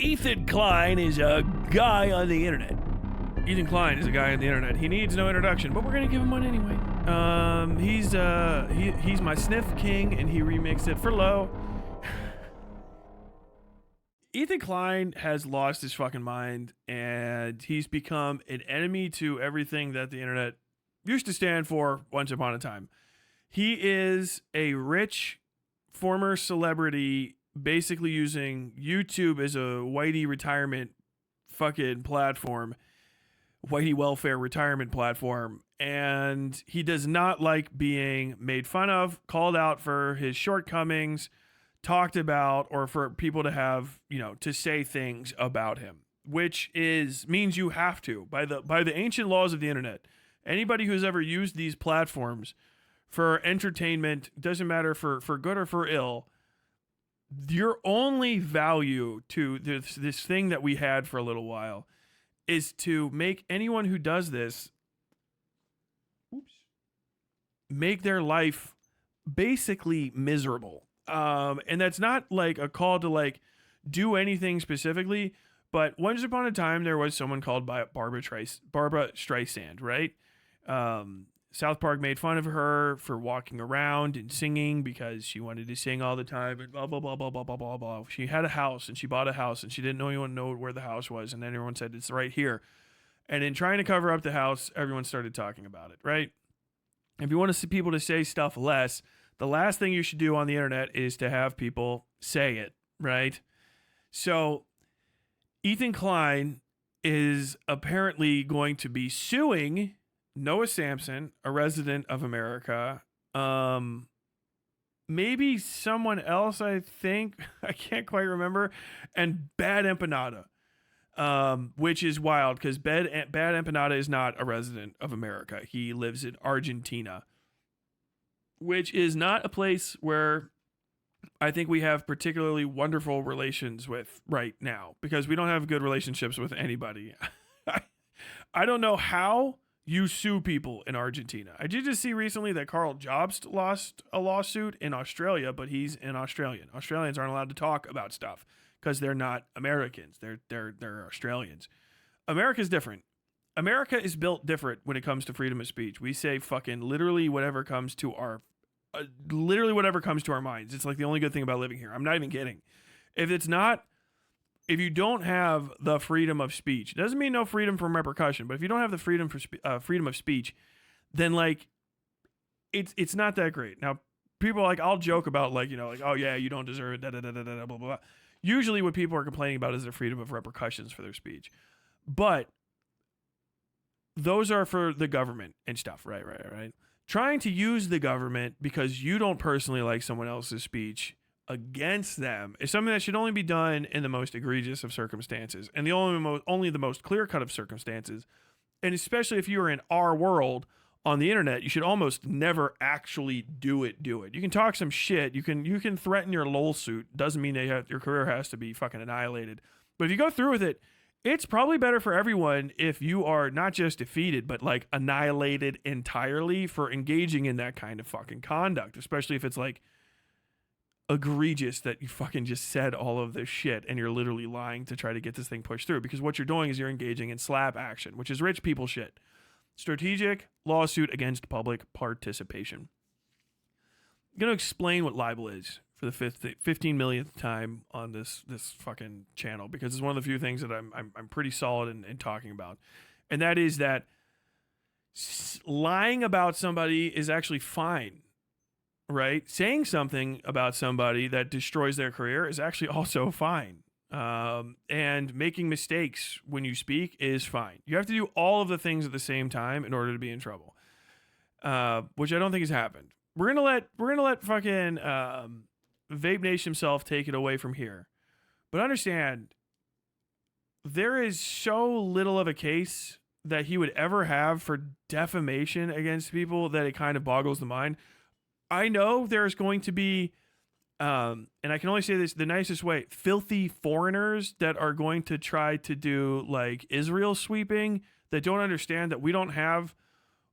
Ethan Klein is a guy on the internet. Ethan Klein is a guy on the internet. He needs no introduction, but we're gonna give him one anyway. He's my sniff king, and he remixed it for low. Ethan Klein has lost his fucking mind, and he's become an enemy to everything that the internet used to stand for once upon a time. He is a rich former celebrity basically using YouTube as a whitey retirement fucking platform, whitey welfare retirement platform, and he does not like being made fun of, called out for his shortcomings, talked about, or for people to have, to say things about him, which means you have to, by the ancient laws of the internet. Anybody who's ever used these platforms for entertainment, doesn't matter for good or for ill, your only value to this thing that we had for a little while is to make anyone who does this make their life basically miserable. And that's not like a call to like do anything specifically, but once upon a time there was someone called Barbara Streisand, right? South Park made fun of her for walking around and singing because she wanted to sing all the time and blah, blah, blah, blah, blah, blah, blah, blah. She had a house and she bought a house and she didn't know anyone know where the house was. And then everyone said, it's right here. And in trying to cover up the house, everyone started talking about it, right? If you want to see people to say stuff less, the last thing you should do on the internet is to have people say it, right? So Ethan Klein is apparently going to be suing Noah Samsen, a resident of America, maybe someone else, I think, I can't quite remember, and Bad Empanada, which is wild because Bad Empanada is not a resident of America. He lives in Argentina, which is not a place where I think we have particularly wonderful relations with right now, because we don't have good relationships with anybody. I don't know how you sue people in Argentina. I did just see recently that Carl Jobst lost a lawsuit in Australia, but he's an Australian. Australians aren't allowed to talk about stuff because they're not Americans. They're Australians. America's different. America is built different when it comes to freedom of speech. We say fucking literally whatever comes to our minds. It's like the only good thing about living here. I'm not even kidding. If you don't have the freedom of speech, it doesn't mean no freedom from repercussion, but if you don't have the freedom of speech, then like it's not that great. Now, people I'll joke about oh yeah, you don't deserve it, da da da da da blah blah blah. Usually what people are complaining about is the freedom of repercussions for their speech. But those are for the government and stuff, right? Trying to use the government because you don't personally like someone else's speech against them is something that should only be done in the most egregious of circumstances, and only the most clear-cut of circumstances. And especially if you are in our world on the internet, you should almost never actually do it. You can talk some shit. You can threaten your LAWLSUIT. Doesn't mean your career has to be fucking annihilated. But if you go through with it, it's probably better for everyone if you are not just defeated, but like annihilated entirely for engaging in that kind of fucking conduct, especially if it's like egregious that you fucking just said all of this shit and you're literally lying to try to get this thing pushed through, because what you're doing is you're engaging in slap action, which is rich people shit. Strategic lawsuit against public participation. I'm going to explain what libel is for the 15 millionth time on this fucking channel, because it's one of the few things that I'm pretty solid in talking about. And that is that lying about somebody is actually fine. Right? Saying something about somebody that destroys their career is actually also fine. And making mistakes when you speak is fine. You have to do all of the things at the same time in order to be in trouble. Which I don't think has happened. We're gonna let fucking Vape Nation himself take it away from here. But understand, there is so little of a case that he would ever have for defamation against people that it kind of boggles the mind. I know there's going to be, and I can only say this the nicest way, filthy foreigners that are going to try to do like Israel sweeping, that don't understand that we don't have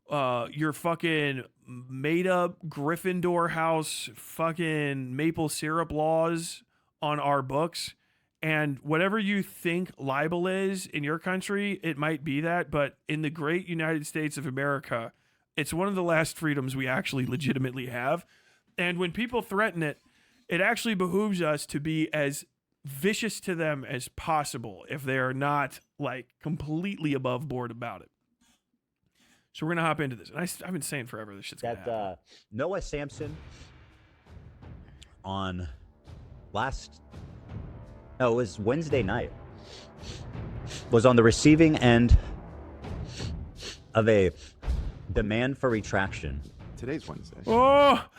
your fucking made up Gryffindor house fucking maple syrup laws on our books, And whatever you think libel is in your country, it might be that. But in the great United States of America, it's one of the last freedoms we actually legitimately have. And when people threaten it, it actually behooves us to be as vicious to them as possible if they are not like completely above board about it. So we're going to hop into this. And I've been saying forever this shit's going to happen. Noah Samsen on it was Wednesday night, was on the receiving end of a demand for retraction. Today's Wednesday. What?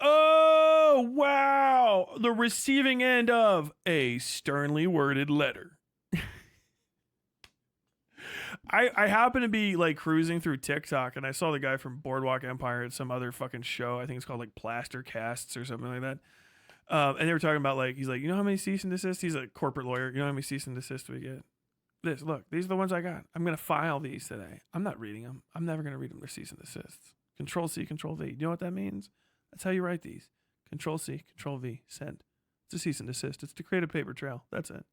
Oh, wow. The receiving end of a sternly worded letter. I happen to be like cruising through TikTok and I saw the guy from Boardwalk Empire at some other fucking show. I think it's called like Plaster Casts or something like that. And they were talking about like, he's like, you know how many cease and desist? He's a corporate lawyer. You know how many cease and desist we get? Look, these are the ones I got. I'm going to file these today. I'm not reading them. I'm never going to read them. They're cease and desists. Control C, Control V. You know what that means? That's how you write these. Control C, Control V, send. It's a cease and desist. It's to create a paper trail. That's it.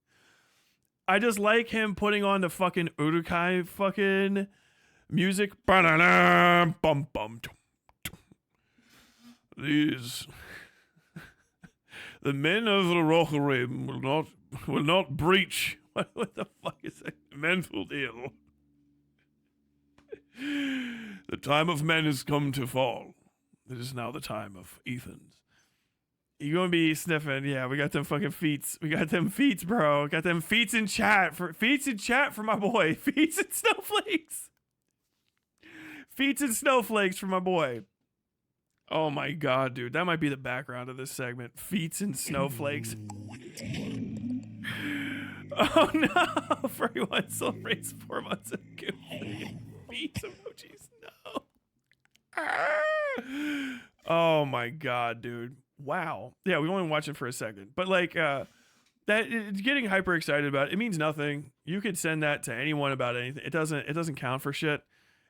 I just like him putting on the fucking Urukai fucking music. These the men of the Rockery will not breach. What the fuck is that mental deal? The time of men has come to fall. It is now the time of Ethan's. You gonna be sniffing? Yeah, we got them fucking feets. We got them feets, bro. Got them feets in chat for my boy. Feets and snowflakes. Feets and snowflakes for my boy. Oh my god, dude, that might be the background of this segment. Feets and snowflakes. Oh no! Furry1 celebrates 4 months of giveaway. Feet emojis. No. Oh my god, dude. Wow. Yeah, we only watched it for a second. But like that it's getting hyper excited about it. It means nothing. You could send that to anyone about anything. It doesn't count for shit.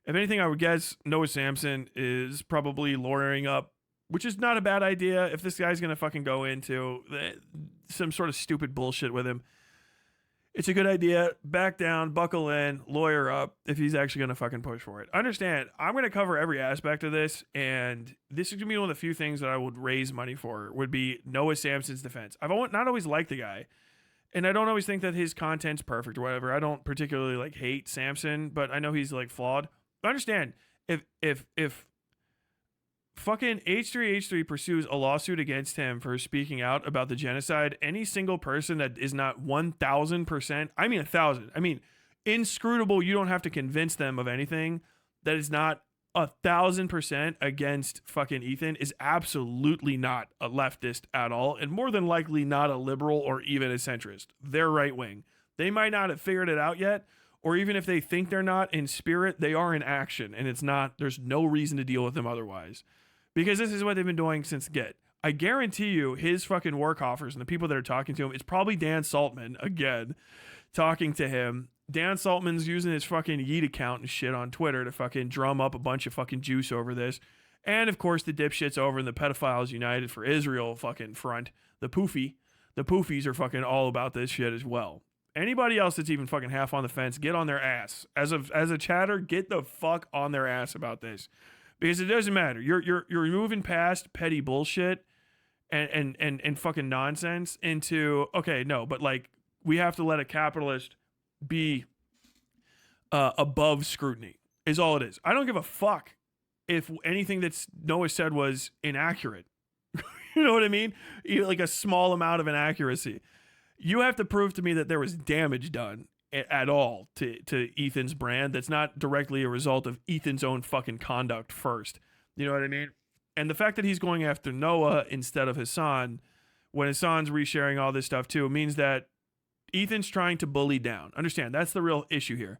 If anything, I would guess Noah Samsen is probably lawyering up, which is not a bad idea if this guy's gonna fucking go into some sort of stupid bullshit with him. It's a good idea. Back down, buckle in, lawyer up if he's actually going to fucking push for it. Understand, I'm going to cover every aspect of this, and this is going to be one of the few things that I would raise money for, would be Noah Samsen's defense. I've not always liked the guy, and I don't always think that his content's perfect or whatever. I don't particularly like hate Samsen, but I know he's like flawed. But understand, if fucking h3h3 pursues a lawsuit against him for speaking out about the genocide, any single person that is not 1,000%, I mean 1,000, I mean inscrutable, you don't have to convince them of anything, that is not 1,000% against fucking Ethan, is absolutely not a leftist at all, and more than likely not a liberal or even a centrist. They're right wing. They might not have figured it out yet, or even if they think they're not, in spirit, they are in action, and it's not, there's no reason to deal with them otherwise. Because this is what they've been doing since get. I guarantee you his fucking work offers and the people that are talking to him, it's probably Dan Saltman, again, talking to him. Dan Saltman's using his fucking Yeet account and shit on Twitter to fucking drum up a bunch of fucking juice over this. And, of course, the dipshits over in the Pedophiles United for Israel fucking front, the poofies are fucking all about this shit as well. Anybody else that's even fucking half on the fence, get on their ass. As a chatter, get the fuck on their ass about this. Because it doesn't matter. You're moving past petty bullshit and fucking nonsense into, okay, no, but like we have to let a capitalist be above scrutiny is all it is. I don't give a fuck if anything that's Noah said was inaccurate. You know what I mean? Like a small amount of inaccuracy. You have to prove to me that there was damage done at all to Ethan's brand that's not directly a result of Ethan's own fucking conduct first. You know what I mean? And the fact that he's going after Noah instead of Hassan, when Hassan's resharing all this stuff too, means that Ethan's trying to bully down. Understand, that's the real issue here.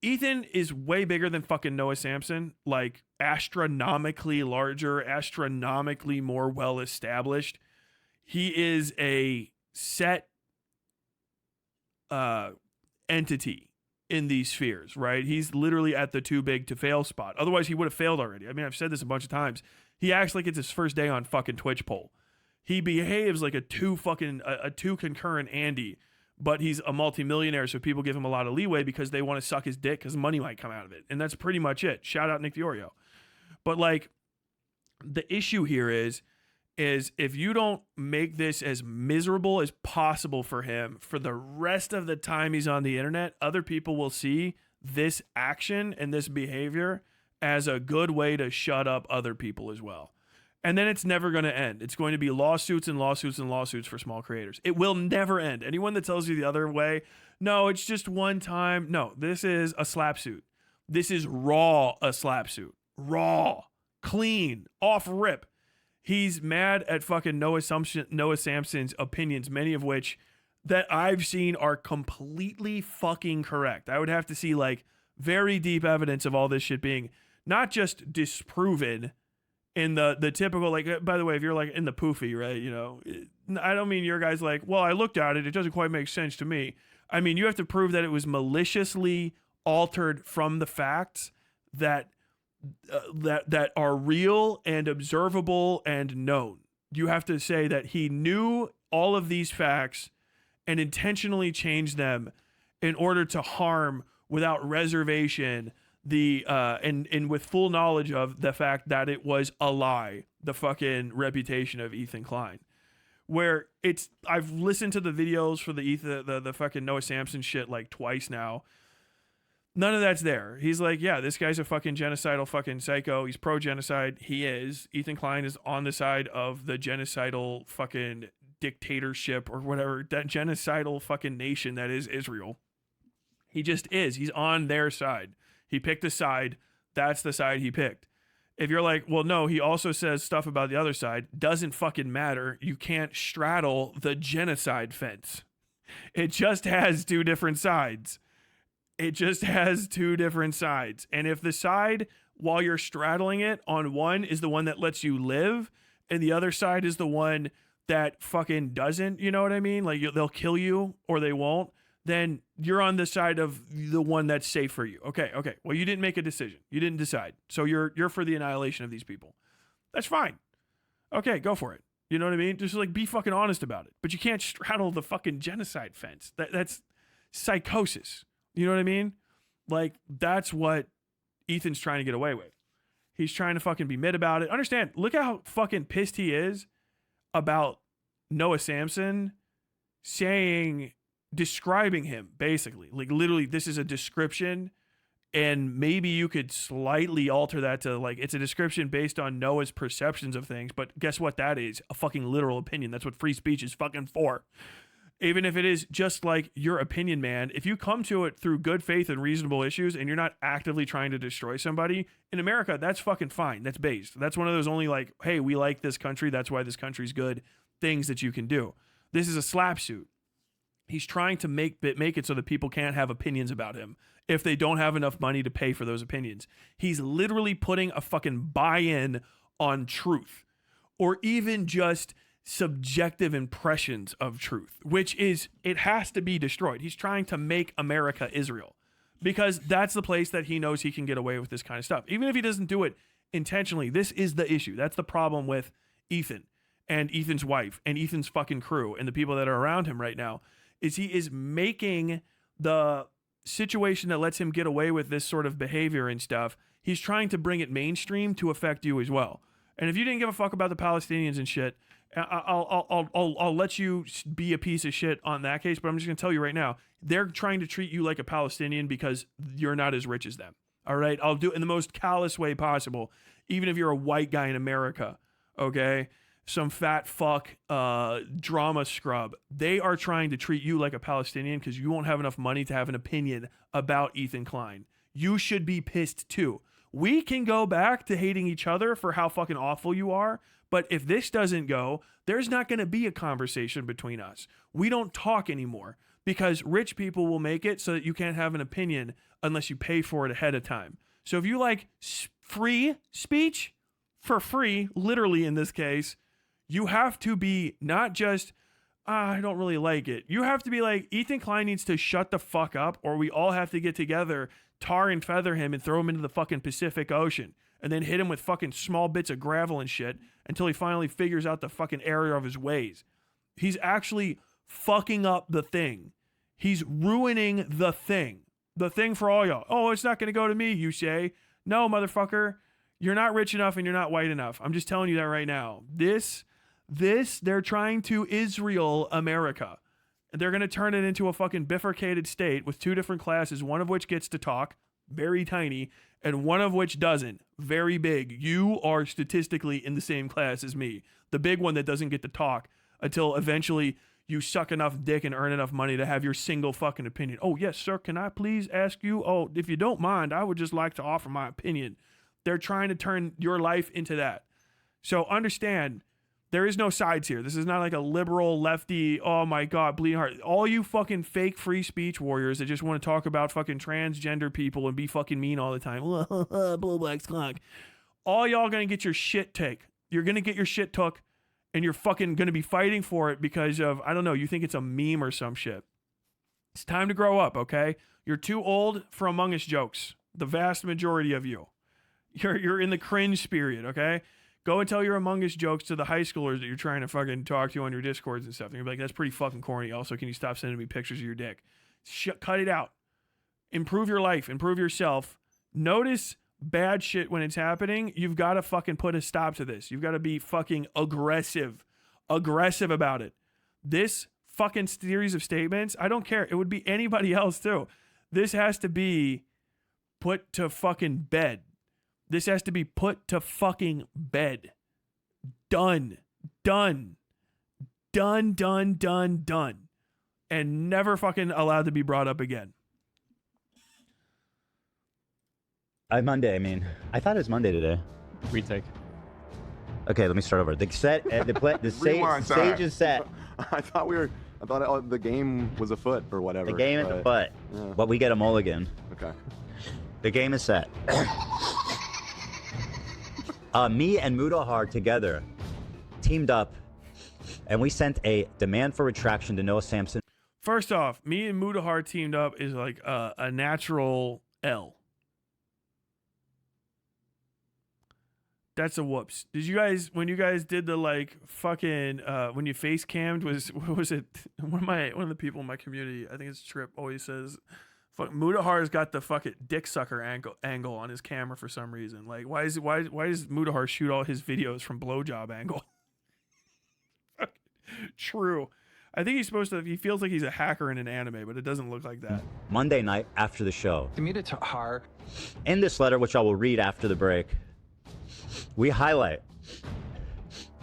Ethan is way bigger than fucking Noah Samsen, like astronomically larger, astronomically more well established. He is a set entity in these spheres, right? He's literally at the too big to fail spot. Otherwise, he would have failed already. I mean, I've said this a bunch of times. He acts like it's his first day on fucking Twitch poll. He behaves like a two concurrent Andy, but he's a multimillionaire, so people give him a lot of leeway because they want to suck his dick because money might come out of it. And that's pretty much it. Shout out Nick Diorio. But like, the issue here is if you don't make this as miserable as possible for him for the rest of the time he's on the internet, other people will see this action and this behavior as a good way to shut up other people as well. And then it's never going to end. It's going to be lawsuits and lawsuits and lawsuits for small creators. It will never end. Anyone that tells you the other way, no, it's just one time. No, this is a slap suit. This is raw a slap suit. Raw, clean, off rip. He's mad at fucking Noah Samsen's opinions, many of which that I've seen are completely fucking correct. I would have to see like very deep evidence of all this shit being not just disproven in the typical, like, by the way, if you're like in the poofy, right, you know, I don't mean your guys like, well, I looked at it, it doesn't quite make sense to me. I mean, you have to prove that it was maliciously altered from the facts that are real and observable and known. You have to say that he knew all of these facts and intentionally changed them in order to harm without reservation and with full knowledge of the fact that it was a lie, the fucking reputation of Ethan Klein. Where I've listened to the videos for the fucking Noah Samsen shit like twice now. None of that's there. He's like, yeah, this guy's a fucking genocidal fucking psycho. He's pro-genocide. He is. Ethan Klein is on the side of the genocidal fucking dictatorship or whatever, that genocidal fucking nation that is Israel. He just is. He's on their side. He picked a side. That's the side he picked. If you're like, well, no, he also says stuff about the other side, doesn't fucking matter. You can't straddle the genocide fence. It just has two different sides. It just has two different sides. And if the side, while you're straddling it on one, is the one that lets you live, and the other side is the one that fucking doesn't, you know what I mean? Like they'll kill you or they won't. Then you're on the side of the one that's safe for you. Okay. Well, you didn't make a decision. You didn't decide. So you're for the annihilation of these people. That's fine. Okay, go for it. You know what I mean? Just like be fucking honest about it. But you can't straddle the fucking genocide fence. That's psychosis. You know what I mean? Like that's what Ethan's trying to get away with. He's trying to fucking be mid about it. Understand, look how fucking pissed he is about Noah Samsen describing him, basically. Like literally, this is a description, and maybe you could slightly alter that to like, it's a description based on Noah's perceptions of things, but guess what that is? A fucking literal opinion. That's what free speech is fucking for. Even if it is just like your opinion, man, if you come to it through good faith and reasonable issues and you're not actively trying to destroy somebody, in America, that's fucking fine. That's based. That's one of those only like, hey, we like this country, that's why this country's good, things that you can do. This is a slap suit. He's trying to make it so that people can't have opinions about him if they don't have enough money to pay for those opinions. He's literally putting a fucking buy-in on truth, or even just subjective impressions of truth, which is, it has to be destroyed. He's trying to make America Israel because that's the place that he knows he can get away with this kind of stuff. Even if he doesn't do it intentionally, this is the issue. That's the problem with Ethan and Ethan's wife and Ethan's fucking crew and the people that are around him right now, is he is making the situation that lets him get away with this sort of behavior and stuff, he's trying to bring it mainstream to affect you as well. And if you didn't give a fuck about the Palestinians and shit, I'll let you be a piece of shit on that case, but I'm just going to tell you right now, they're trying to treat you like a Palestinian because you're not as rich as them. All right? I'll do it in the most callous way possible, even if you're a white guy in America, okay? Some fat fuck drama scrub. They are trying to treat you like a Palestinian because you won't have enough money to have an opinion about Ethan Klein. You should be pissed too. We can go back to hating each other for how fucking awful you are, but if this doesn't go, there's not going to be a conversation between us. We don't talk anymore because rich people will make it so that you can't have an opinion unless you pay for it ahead of time. So if you like free speech for free, literally in this case, you have to be not just, I don't really like it. You have to be like, Ethan Klein needs to shut the fuck up, or we all have to get together, tar and feather him, and throw him into the fucking Pacific Ocean. and then hit him with fucking small bits of gravel and shit until he finally figures out the fucking area of his ways. He's actually fucking up the thing. He's ruining the thing. The thing for all y'all. Oh, it's not going to go to me, you say. No, motherfucker. You're not rich enough and you're not white enough. I'm just telling you that right now. This, they're trying to Israel America. They're going to turn it into a fucking bifurcated state with two different classes, one of which gets to talk, very tiny, and one of which doesn't, very big. You are statistically in the same class as me. The big one that doesn't get to talk until eventually you suck enough dick and earn enough money to have your single fucking opinion. Oh, yes, sir, can I please ask you? Oh, if you don't mind, I would just like to offer my opinion. They're trying to turn your life into that. So understand, there is no sides here. This is not like a liberal, lefty, oh my God, bleeding heart. All you fucking fake free speech warriors that just want to talk about fucking transgender people and be fucking mean all the time. Blue, black, skunk. All y'all gonna get your shit take. You're gonna get your shit took, and you're fucking gonna be fighting for it because of, I don't know, you think it's a meme or some shit. It's time to grow up, okay? You're too old for Among Us jokes. The vast majority of you. You're in the cringe period, okay? Go and tell your Among Us jokes to the high schoolers that you're trying to fucking talk to on your Discords and stuff. And you're like, that's pretty fucking corny. Also, can you stop sending me pictures of your dick? Cut it out. Improve your life. Improve yourself. Notice bad shit when it's happening. You've got to fucking put a stop to this. You've got to be fucking aggressive. Aggressive about it. This fucking series of statements, I don't care. It would be anybody else too. This has to be put to fucking bed. This has to be put to fucking bed. Done. Done. Done, done, done, done. And never fucking allowed to be brought up again. Monday, I mean. I thought it was Monday today. Retake. Okay, let me start over. The set, the stage is set. I thought the game was afoot or whatever. The game is afoot. Yeah. But we get a mulligan. Okay. The game is set. Me and Mudahar together teamed up, and we sent a demand for retraction to Noah SAMSEN. First off, me and Mudahar teamed up is like a natural L. That's a whoops. Did you guys, when you guys did the like fucking when you face cammed, was it one of the people in my community, I think it's Trip, always says, fuck, Mudahar's got the fucking dick sucker angle on his camera for some reason. Like, why does Mudahar shoot all his videos from blowjob angle? True. I think he's supposed to, he feels like he's a hacker in an anime, but it doesn't look like that. Monday night after the show. Mudahar. In this letter, which I will read after the break, we highlight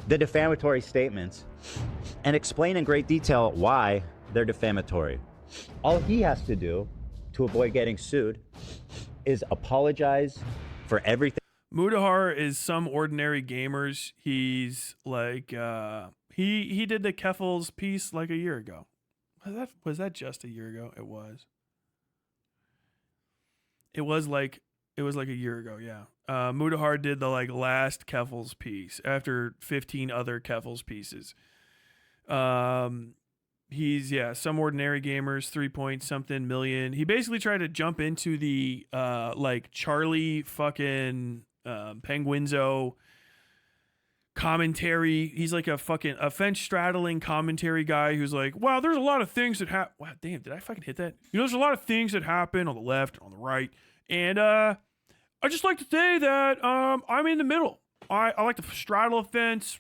the defamatory statements and explain in great detail why they're defamatory. All he has to do to avoid getting sued is apologize for everything. Mudahar is some ordinary gamers. He's like he did the Keffels piece like a year ago. Was that just a year ago? It was. It was like a year ago, yeah. Mudahar did the like last Keffels piece after 15 other Keffels pieces. He's, yeah, some ordinary gamers, 3-point-something million. He basically tried to jump into the like Charlie fucking Penguinzo commentary. He's like a fence straddling commentary guy who's like, wow, there's a lot of things that happen. Wow, damn, did I fucking hit that? You know, there's a lot of things that happen on the left and on the right. And I just like to say that I'm in the middle. I like to straddle a fence.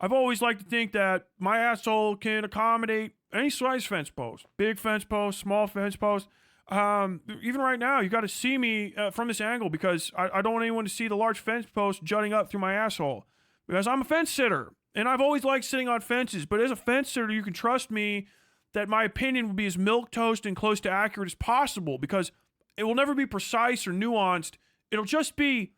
I've always liked to think that my asshole can accommodate any size fence post. Big fence post, small fence post. Even right now, you got to see me from this angle because I don't want anyone to see the large fence post jutting up through my asshole. Because I'm a fence sitter. And I've always liked sitting on fences. But as a fence sitter, you can trust me that my opinion will be as milquetoast and close to accurate as possible. Because it will never be precise or nuanced. It'll just be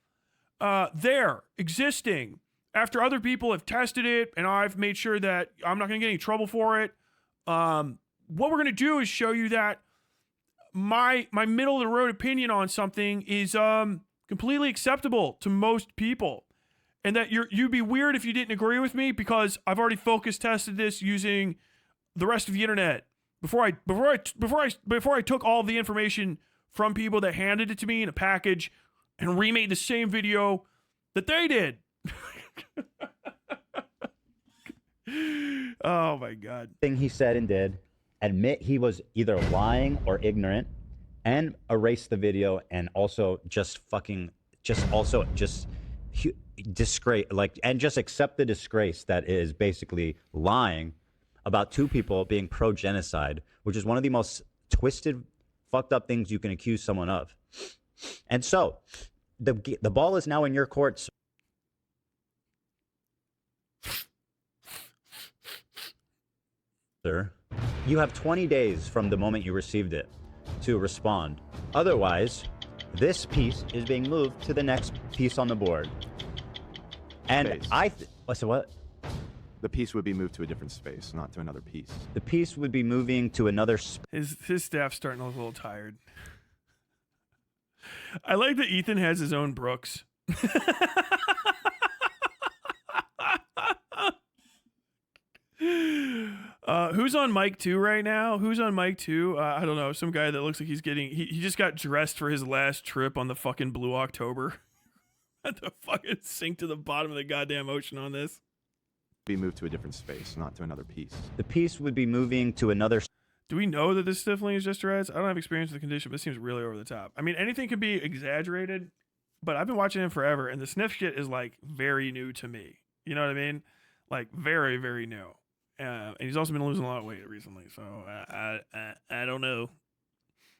there, existing, after other people have tested it, and I've made sure that I'm not going to get any trouble for it. What we're going to do is show you that my middle-of-the-road opinion on something is completely acceptable to most people, and that you'd be weird if you didn't agree with me because I've already focus tested this using the rest of the internet before I took all the information from people that handed it to me in a package and remade the same video that they did. Oh my God. Thing he said and did, admit he was either lying or ignorant, and erase the video, and also disgrace, and just accept the disgrace that is basically lying about two people being pro-genocide, which is one of the most twisted, fucked up things you can accuse someone of. And so, the ball is now in your court. Sir, you have 20 days from the moment you received it to respond. Otherwise, this piece is being moved to the next piece on the board. And Space. So what? The piece would be moved to a different space, not to another piece. The piece would be moving to another space. His staff's starting to look a little tired. I like that Ethan has his own Brooks. Who's on mic 2 right now? Who's on mic 2? I don't know. Some guy that looks like he's getting... He just got dressed for his last trip on the fucking Blue October. Had to fucking sink to the bottom of the goddamn ocean on this. Be moved to a different space, not to another piece. The piece would be moving to another... Do we know that this sniffling is just Tourette's? I don't have experience with the condition, but it seems really over the top. I mean, anything could be exaggerated, but I've been watching him forever, and the sniff shit is, like, very new to me. You know what I mean? Like, very, very new. And he's also been losing a lot of weight recently, so I don't know.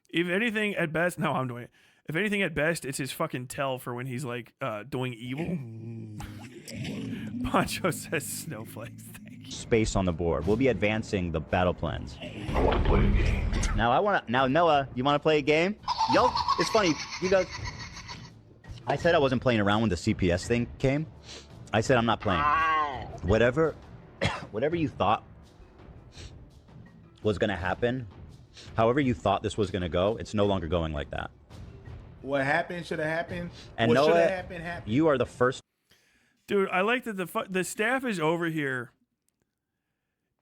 If anything, at best... No, I'm doing it. If anything, at best, it's his fucking tell for when he's, like, doing evil. Poncho says snowflakes. Space on the board. We'll be advancing the battle plans. I want to play a game. Now, Noah, you want to play a game? Yo, it's funny. You guys... I said I wasn't playing around when the CPS thing came. I said I'm not playing. Whatever you thought was going to happen, however you thought this was going to go, it's no longer going like that. What happened should have happened. And what Noah, should have happened. You are the first. Dude, I like that the staff is over here.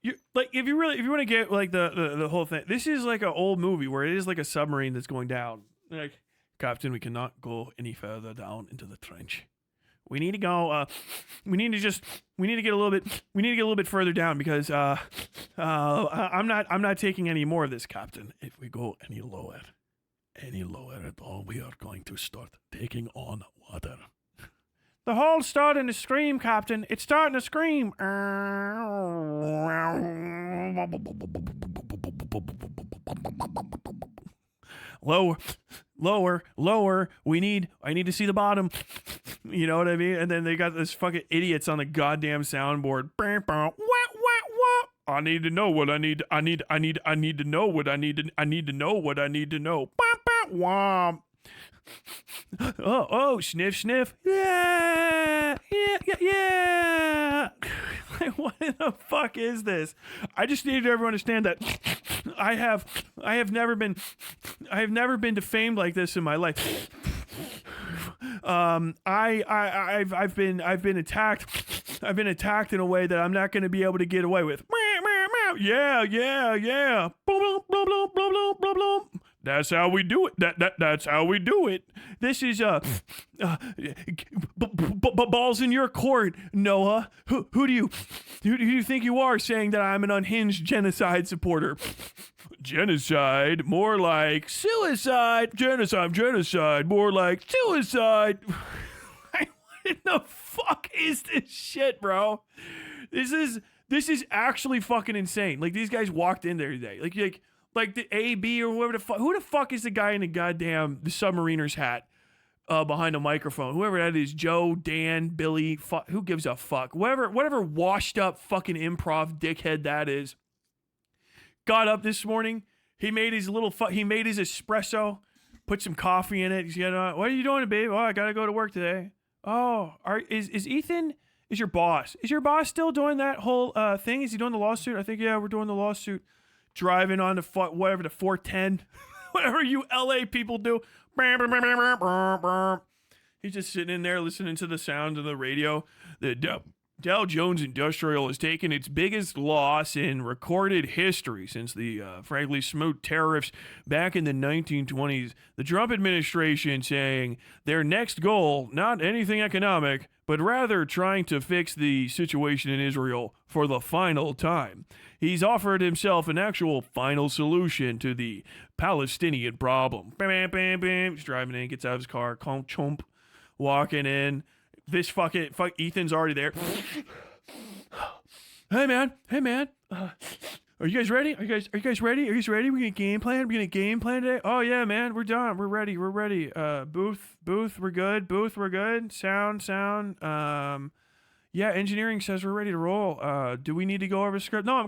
You like if you want to get like the whole thing. This is like an old movie where it is like a submarine that's going down. Like, Captain, we cannot go any further down into the trench. We need to go. We need to get a little bit further down because I'm not taking any more of this, Captain. If we go any lower at all, we are going to start taking on water. The hull's starting to scream, Captain. It's starting to scream. Lower. I need to see the bottom. You know what I mean? And then they got this fucking idiots on the goddamn soundboard. I need to know what I need. I need to know what I need to know. Womp. Oh, sniff. Yeah. Like, what in the fuck is this? I just need everyone to understand that I have never been defamed like this in my life. I've been attacked. I've been attacked in a way that I'm not going to be able to get away with. Yeah. That's how we do it. That's how we do it. This is balls in your court, Noah. Who do you think you are, saying that I'm an unhinged genocide supporter? Genocide, more like suicide. Genocide, more like suicide. What in the fuck is this shit, bro? This is actually fucking insane. Like, these guys walked in there today. Like the AB or whoever the fuck. Who the fuck is the guy in the submariner's hat behind a microphone? Whoever that is, Joe, Dan, Billy, who gives a fuck? Whatever washed up fucking improv dickhead that is. Got up this morning. He made his espresso, put some coffee in it. He's what are you doing, babe? Oh, I gotta go to work today. Oh, is Ethan? Is your boss? Is your boss still doing that whole thing? Is he doing the lawsuit? I think, yeah, we're doing the lawsuit. Driving on the 410, whatever you LA people do. He's just sitting in there listening to the sound of the radio. The Dow Jones Industrial has taken its biggest loss in recorded history since the frankly smooth tariffs back in the 1920s. The Trump administration saying their next goal, not anything economic, but rather trying to fix the situation in Israel for the final time. He's offered himself an actual final solution to the Palestinian problem. Bam, bam, bam, bam. He's driving in, gets out of his car, chomp, walking in. This fuck Ethan's already there. Hey man. Are you guys ready? Are you guys ready? Are you guys ready? We're gonna game plan. We're gonna game plan today. Oh yeah, man. We're done. We're ready. Booth, we're good. Booth, we're good. Sound. Yeah, engineering says we're ready to roll. Do we need to go over the script? No, I've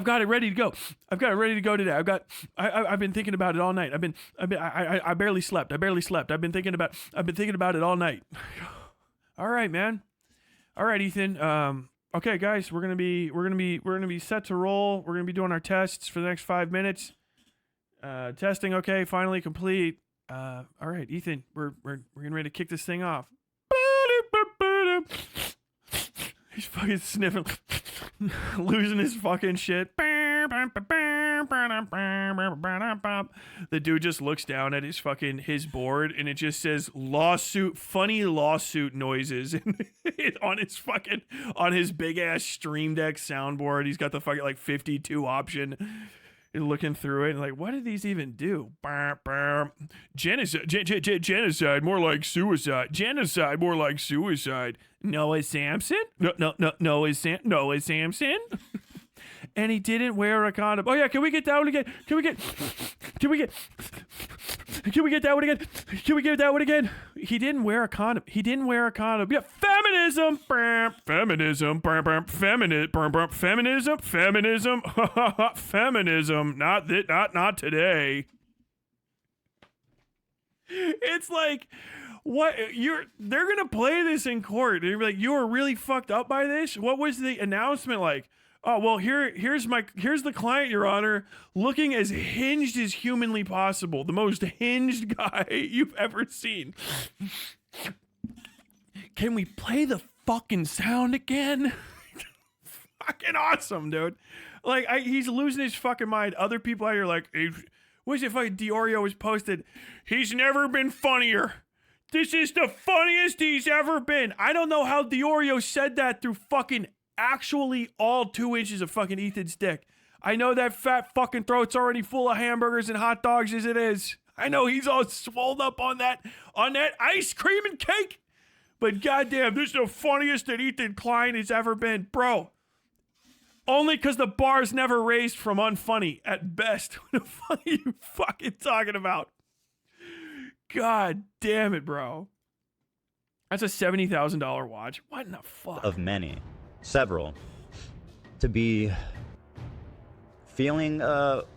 got it ready to go. I've got it ready to go today. I've been thinking about it all night. I barely slept. I've been thinking about it all night. All right, man. All right, Ethan. Okay, guys, we're gonna be set to roll. We're gonna be doing our tests for the next 5 minutes. Testing, okay, finally complete. All right, Ethan, we're getting ready to kick this thing off. He's fucking sniffing, losing his fucking shit. The dude just looks down at his board, and it just says lawsuit, funny lawsuit noises on his big ass Stream Deck soundboard. He's got the fucking like 52 option. And looking through it and like, what did these even do? Genocide, more like suicide. Genocide, more like suicide. Noah Samson? No, is Samson? And he didn't wear a condom. Oh yeah, can we get that one again? Can we get that one again? He didn't wear a condom. Yeah, feminism. Feminism. Not today. It's like, what they're gonna play this in court. They're like, you were really fucked up by this. What was the announcement like? Oh, well, here's the client, Your Honor, looking as hinged as humanly possible. The most hinged guy you've ever seen. Can we play the fucking sound again? Fucking awesome, dude. Like, he's losing his fucking mind. Other people out here like, what's it fucking Diorio was posted? He's never been funnier. This is the funniest he's ever been. I don't know how Diorio said that through fucking actually all 2 inches of fucking Ethan's dick. I know that fat fucking throat's already full of hamburgers and hot dogs as it is. I know he's all swelled up on that ice cream and cake. But goddamn, this is the funniest that Ethan Klein has ever been. Bro, only because the bar's never raised from unfunny at best. What the fuck are you fucking talking about? God damn it, bro. That's a $70,000 watch. What in the fuck? Of many. Several, to be feeling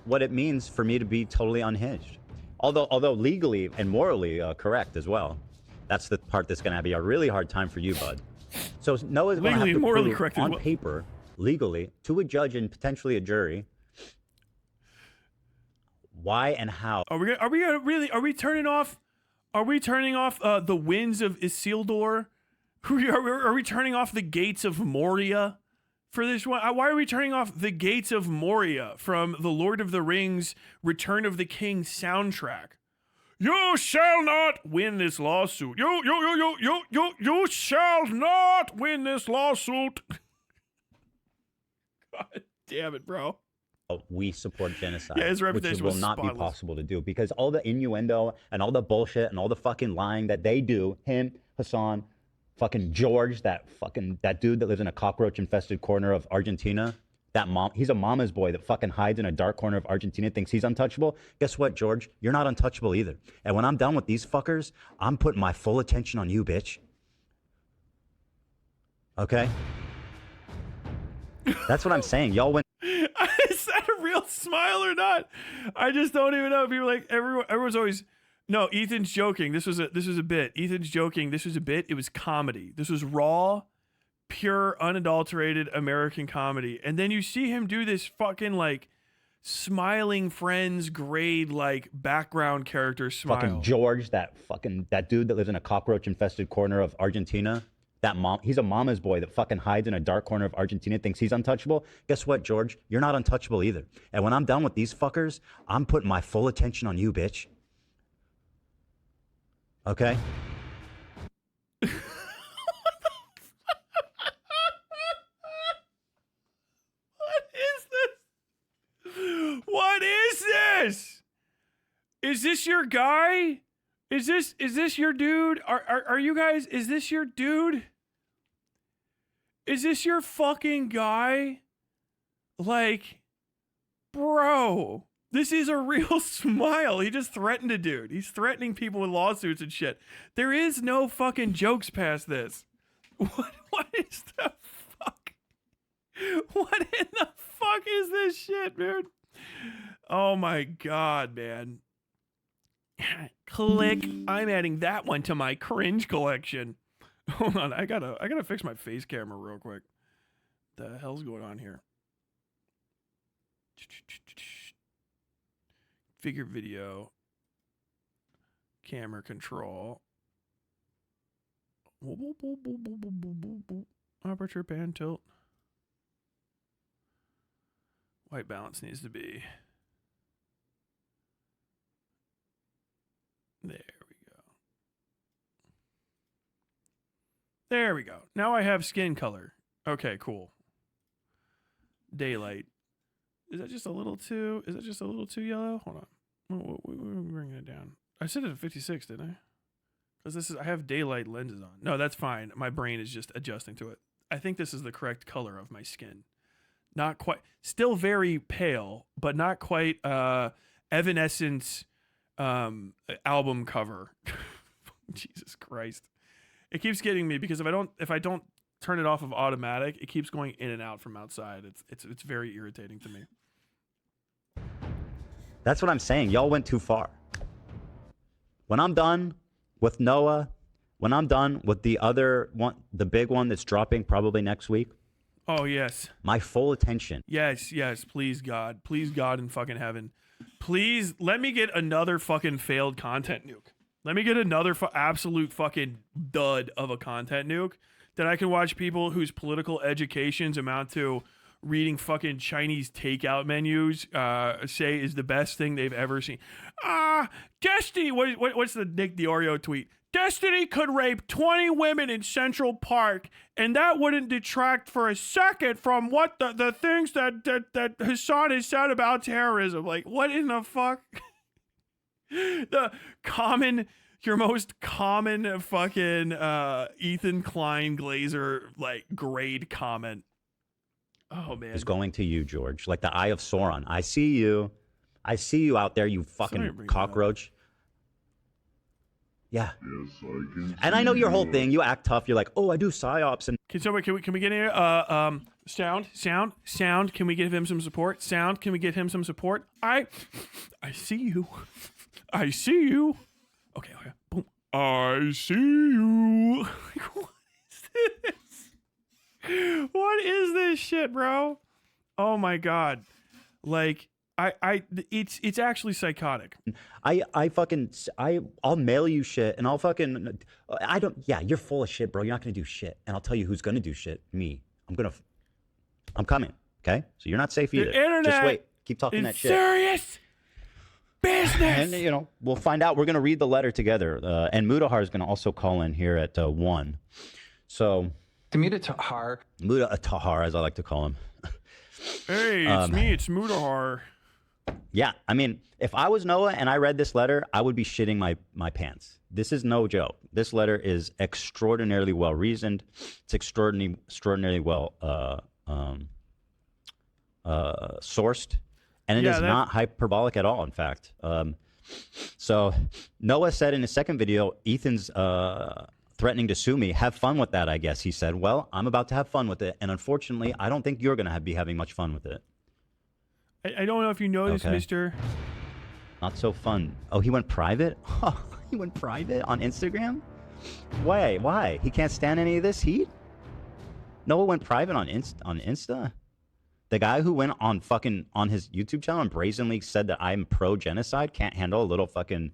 what it means for me to be totally unhinged, although legally and morally correct as well. That's the part that's gonna be a really hard time for you, bud. So Noah's gonna have to prove on paper, legally, to a judge and potentially a jury, why and how. Are we turning off the winds of Isildur? Are we turning off the gates of Moria for this one? Why are we turning off the gates of Moria from the Lord of the Rings Return of the King soundtrack? You shall not win this lawsuit. You shall not win this lawsuit. God damn it, bro. We support genocide, yeah, his reputation which will not be possible to do because all the innuendo and all the bullshit and all the fucking lying that they do, him, Hassan, fucking George, that dude that lives in a cockroach-infested corner of Argentina, he's a mama's boy that fucking hides in a dark corner of Argentina, thinks he's untouchable. Guess what, George? You're not untouchable either. And when I'm done with these fuckers, I'm putting my full attention on you, bitch. Okay? That's what I'm saying. Y'all went. Is that a real smile or not? I just don't even know. People like everyone's always. No, Ethan's joking. This was a bit. Ethan's joking. This was a bit. It was comedy. This was raw, pure, unadulterated American comedy. And then you see him do this fucking like smiling friends grade like background character smile. Fucking George, that dude that lives in a cockroach infested corner of Argentina, that mom. He's a mama's boy that fucking hides in a dark corner of Argentina, thinks he's untouchable. Guess what, George? You're not untouchable either. And when I'm done with these fuckers, I'm putting my full attention on you, bitch. Okay? What is this? Is this your guy? Is this your dude? Are you guys, is this your dude? Is this your fucking guy? Like, bro, this is a real smile. He just threatened a dude. He's threatening people with lawsuits and shit. There is no fucking jokes past this. What is the fuck? What in the fuck is this shit, dude? Oh my God, man. Click. I'm adding that one to my cringe collection. Hold on, I gotta fix my face camera real quick. The hell's going on here? Figure video. Camera control. Aperture, pan, tilt. White balance needs to be. There we go. There we go. Now I have skin color. Okay, cool. Daylight. Is that just a little too? Is that just a little too yellow? Hold on. We're bringing it down. I set it at 56, didn't I? Because this is, I have daylight lenses on. No, that's fine. My brain is just adjusting to it. I think this is the correct color of my skin. Not quite. Still very pale, but not quite Evanescence album cover. Jesus Christ. It keeps getting me because if I don't turn it off of automatic, it keeps going in and out from outside. It's very irritating to me. That's what I'm saying. Y'all went too far. When I'm done with Noah, when I'm done with the other one, the big one that's dropping probably next week. Oh, yes. My full attention. Yes, yes. Please, God. Please, God in fucking heaven. Please, let me get another fucking failed content nuke. Let me get another absolute fucking dud of a content nuke that I can watch people whose political educations amount to reading fucking Chinese takeout menus say is the best thing they've ever seen. Destiny, what's the Nick Diorio tweet? Destiny could rape 20 women in Central Park, and that wouldn't detract for a second from what the things that Hassan has said about terrorism. Like, what in the fuck? Your most common fucking Ethan Klein Glazer like grade comment. Oh man, is going to you, George, like the Eye of Sauron. I see you out there, you fucking cockroach. Yeah. Yes, I can. And I know your whole thing. You act tough. You're like, oh, I do psyops. And can we get in sound? Can we give him some support? Sound? Can we give him some support? I see you. I see you. Okay. Boom. I see you. What is this? What is this shit, bro? Oh my God. Like, it's actually psychotic. I'll mail you shit and I'll fucking, yeah, you're full of shit, bro. You're not going to do shit. And I'll tell you who's going to do shit. Me. I'm coming. Okay. So you're not safe either. The internet just wait. Keep talking that shit. Serious business. And, we'll find out. We're going to read the letter together. And Mudahar is going to also call in here at 1. So. Mudahar, as I like to call him. Hey, it's me. It's Mudahar. Yeah, I mean, if I was Noah and I read this letter, I would be shitting my pants. This is no joke. This letter is extraordinarily well reasoned. It's extraordinarily well sourced, and it is not hyperbolic at all. In fact, so Noah said in his second video, Ethan's threatening to sue me. Have fun with that, I guess. He said, well, I'm about to have fun with it, and unfortunately, I don't think you're going to be having much fun with it. I don't know if you know this, mister. Not so fun. Oh, he went private? Oh, he went private on Instagram? Why? He can't stand any of this heat? Noah went private on Insta? The guy who went on his YouTube channel and brazenly said that I'm pro-genocide can't handle a little fucking...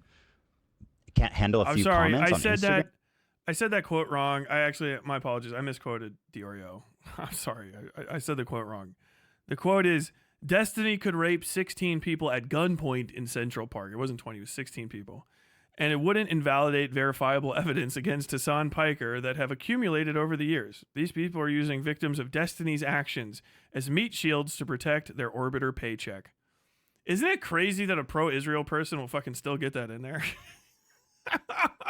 Can't handle a few comments on Instagram? I said that quote wrong. My apologies. I misquoted Diorio. I'm sorry. I said the quote wrong. The quote is, Destiny could rape 16 people at gunpoint in Central Park. It wasn't 20, it was 16 people. And it wouldn't invalidate verifiable evidence against Hassan Piker that have accumulated over the years. These people are using victims of Destiny's actions as meat shields to protect their orbiter paycheck. Isn't it crazy that a pro-Israel person will fucking still get that in there? God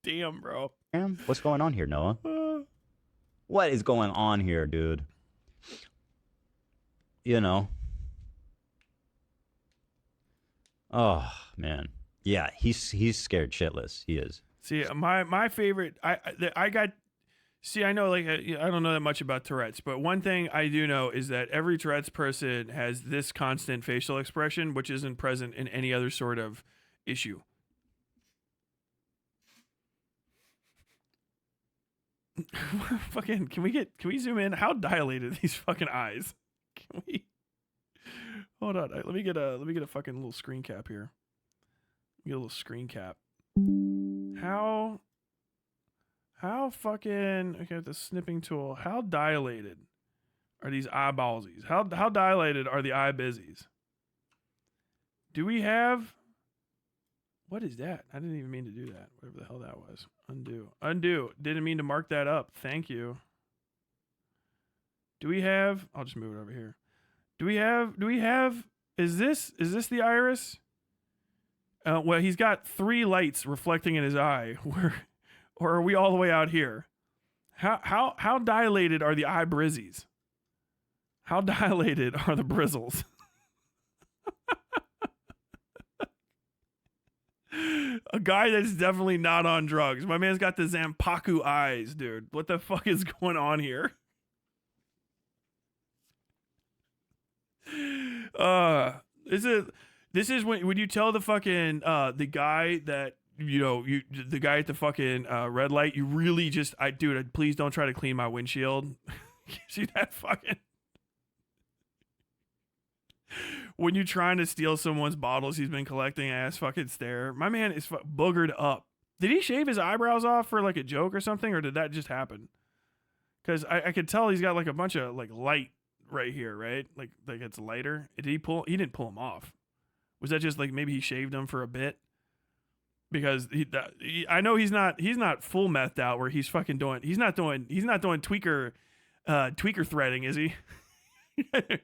damn, bro. Damn, what's going on here, Noah? What is going on here, dude? You know. Oh, man. Yeah, he's scared shitless. He is. See, my favorite, I got, see, I know, like, I don't know that much about Tourette's, but one thing I do know is that every Tourette's person has this constant facial expression, which isn't present in any other sort of issue. Fucking, can we zoom in? How dilated are these fucking eyes? Can we? Hold on. Let me get a fucking little screen cap here. Get a little screen cap. How fucking, okay, with the snipping tool, how dilated are these eyeballsies? How dilated are the eye busies? Do we have, what is that? I didn't even mean to do that. Whatever the hell that was. Undo. Didn't mean to mark that up. Thank you. Do we have, I'll just move it over here. Do we have, is this the iris? Well, he's got 3 lights reflecting in his eye. Or are we all the way out here? How dilated are the eye brizzies? How dilated are the brizzles? A guy that's definitely not on drugs. My man's got the Zampaku eyes, dude. What the fuck is going on here? This is when you tell the fucking the guy that the guy at the fucking red light, you really just dude, please don't try to clean my windshield. See that fucking when you're trying to steal someone's bottles he's been collecting, ass fucking stare. My man is boogered up. Did he shave his eyebrows off for like a joke or something, or did that just happen? Because I could tell he's got like a bunch of like light right here, right? Like it's lighter. He didn't pull them off. Was that just like maybe he shaved them for a bit? Because I know he's not full methed out where he's fucking doing. He's not doing tweaker threading, is he?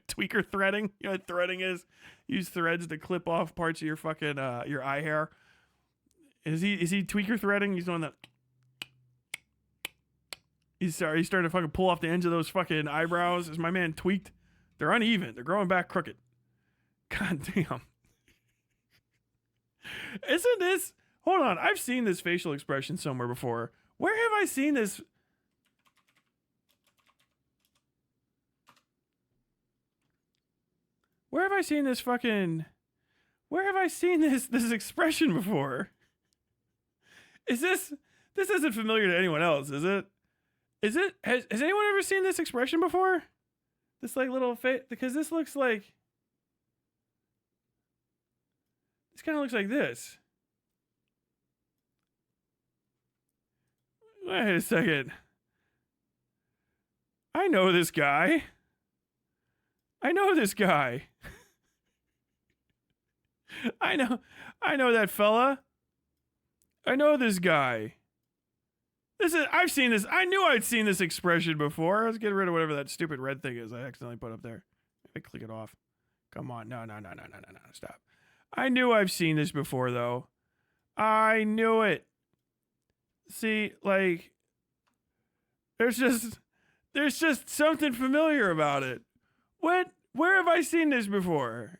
Tweaker threading. You know what threading is? Use threads to clip off parts of your fucking your eye hair. Is he tweaker threading? He's doing that. He's starting to fucking pull off the ends of those fucking eyebrows. Is my man tweaked? They're uneven. They're growing back crooked. God damn. Isn't this? Hold on. I've seen this facial expression somewhere before. Where have I seen this? Where have I seen this fucking? Where have I seen this expression before? Is this isn't familiar to anyone else, is it? Is it? Has anyone ever seen this expression before? This like little face, because this looks like. This kind of looks like this. Wait a second. I know this guy. I know this guy. I know that fella. I know this guy. I've seen this. I knew I'd seen this expression before. Let's get rid of whatever that stupid red thing is I accidentally put up there. Maybe click it off. Come on. No. Stop. I knew I've seen this before, though. I knew it. See, like, there's just something familiar about it. Where have I seen this before?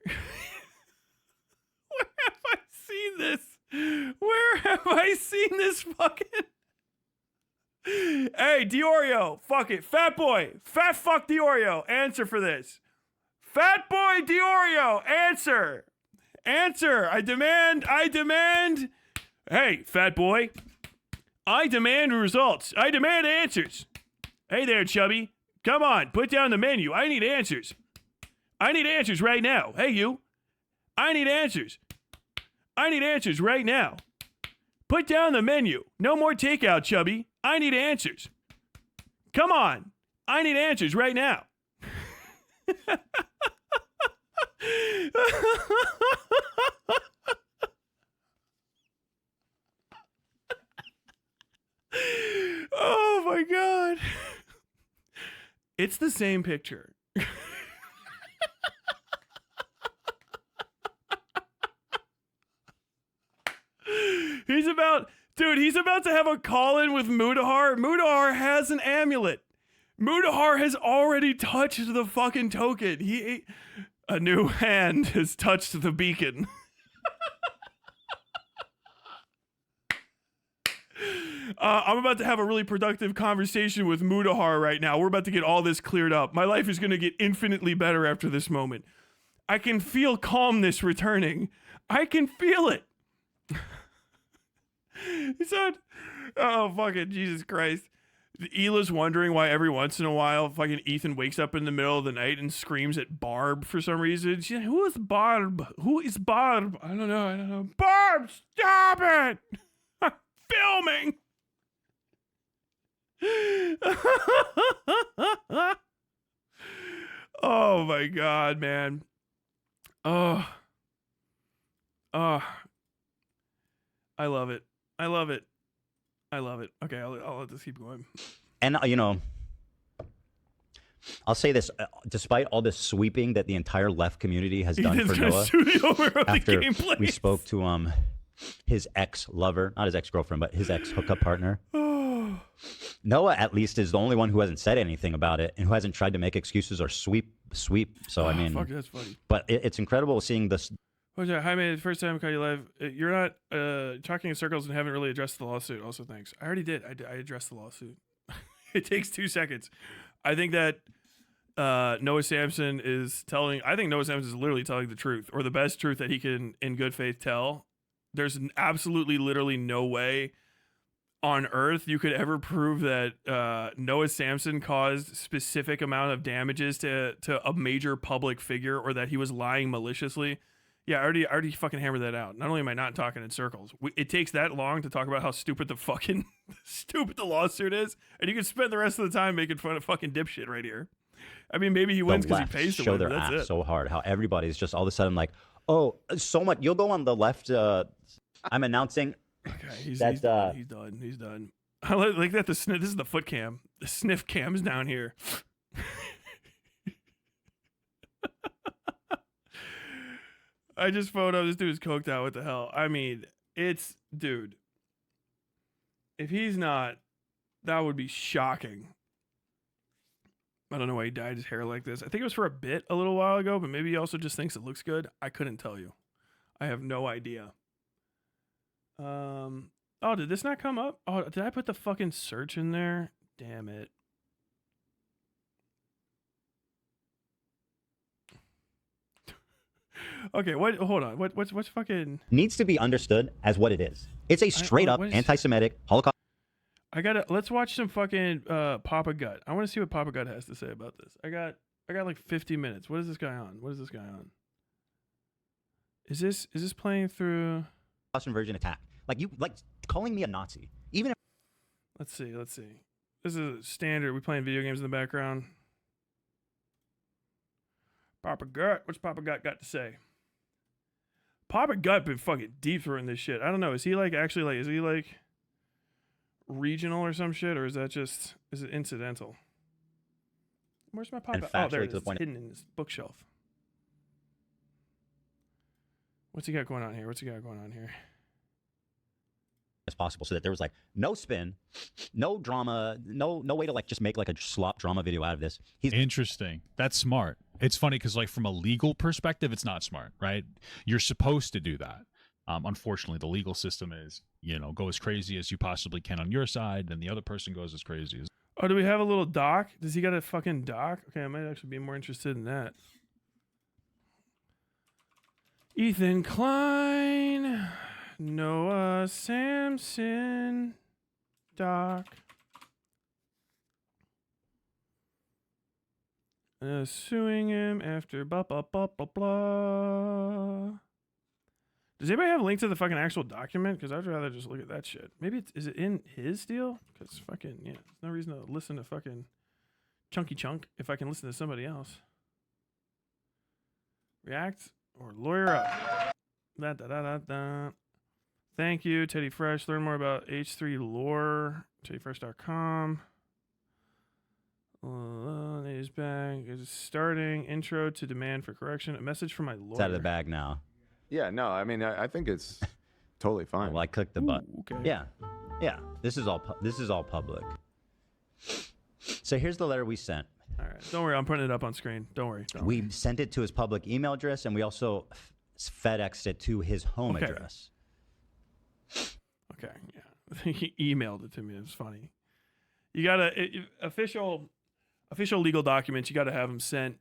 Where have I seen this? Where have I seen this fucking? Hey, Diorio, fuck it. Fat boy. Fat fuck Diorio. Answer for this. Fat boy Diorio, answer. Answer. I demand. Hey, fat boy. I demand results. I demand answers. Hey there, chubby. Come on, put down the menu. I need answers. I need answers right now. Hey, you. I need answers. I need answers right now. Put down the menu. No more takeout, Chubby. I need answers. Come on. I need answers right now. Oh my God. It's the same picture. He's about to have a call-in with Mudahar. Mudahar has an amulet. Mudahar has already touched the fucking token. A new hand has touched the beacon. I'm about to have a really productive conversation with Mudahar right now. We're about to get all this cleared up. My life is going to get infinitely better after this moment. I can feel calmness returning. I can feel it. He said, oh, fucking Jesus Christ. Ela's wondering why every once in a while fucking Ethan wakes up in the middle of the night and screams at Barb for some reason. She's like, who is Barb? Who is Barb? I don't know. Barb, stop it! I'm filming! Oh my God, man. Oh. I love it. I love it. Okay, I'll let this keep going. And, I'll say this, despite all this sweeping that the entire left community has done for Noah, after we spoke to his ex-lover, not his ex-girlfriend, but his ex-hookup partner, Noah at least is the only one who hasn't said anything about it and who hasn't tried to make excuses or sweep. So, I mean, fuck, that's funny. But it's incredible seeing this. Hi, man. First time I caught you live. You're not talking in circles and haven't really addressed the lawsuit. Also, thanks. I already did. I addressed the lawsuit. It takes 2 seconds. I think that Noah Samsen is telling. I think Noah Samsen is literally telling the truth, or the best truth that he can, in good faith, tell. There's absolutely, literally no way on Earth you could ever prove that Noah Samsen caused specific amount of damages to a major public figure, or that he was lying maliciously. Yeah, I already fucking hammered that out. Not only am I not talking in circles, it takes that long to talk about how stupid the fucking stupid the lawsuit is, and you can spend the rest of the time making fun of fucking dipshit right here. I mean, maybe he wins because he pays to show win, their but that's ass it. so hard. How everybody's just all of a sudden like, oh, so much. You'll go on the left. I'm announcing. Okay, he's that, done. He's done. I like that. This is the foot cam. The sniff cam's down here. I just photo this dude's coked out. What the hell? I mean, dude. If he's not, that would be shocking. I don't know why he dyed his hair like this. I think it was for a bit a little while ago, but maybe he also just thinks it looks good. I couldn't tell you. I have no idea. Oh, did this not come up? Oh, did I put the fucking search in there? Damn it. Okay, hold on. What's fucking needs to be understood as what it is. It's a straight up anti-Semitic Holocaust. Let's watch some fucking Papa Gut. I want to see what Papa Gut has to say about this. I got like 50 minutes. What is this guy on? Is this playing through Version attack? Like calling me a Nazi. Even if Let's see. This is standard. We playing video games in the background. Papa Gut, what's Papa Gut got to say? Papa Gut been fucking deep through in this shit. I don't know. Is he is he like regional or some shit, or is it incidental? Where's my Papa? Oh, there it is. It's hidden in this bookshelf. What's he got going on here? as possible, so that there was like no spin, no drama, no way to like just make like a slop drama video out of this. He's interesting. That's smart. It's funny because like from a legal perspective, it's not smart, right? You're supposed to do that. Unfortunately, the legal system is, go as crazy as you possibly can on your side, and the other person goes as crazy as. Oh, do we have a little doc? Does he got a fucking doc? Okay, I might actually be more interested in that. Ethan Klein, Noah Samsen, doc. Suing him after blah, blah, blah, blah, blah. Does anybody have a link to the fucking actual document? Because I'd rather just look at that shit. Maybe is it in his deal? Because fucking, yeah, there's no reason to listen to fucking Chunky Chunk if I can listen to somebody else. React or lawyer up. Da, da, da, da, da. Thank you, Teddy Fresh. Learn more about H3 lore. TeddyFresh.com. He's back. Is starting. Intro to demand for correction. A message from my lawyer. It's out of the bag now. Yeah, no, I mean, I think it's totally fine. Well, I clicked the button. Okay. Yeah, yeah. This is all public. So here's the letter we sent. All right. Don't worry. I'm putting it up on screen. Don't worry. We sent it to his public email address, and we also FedExed it to his home address. Okay. Yeah. He emailed it to me. It's funny. You gotta official legal documents. You gotta have them sent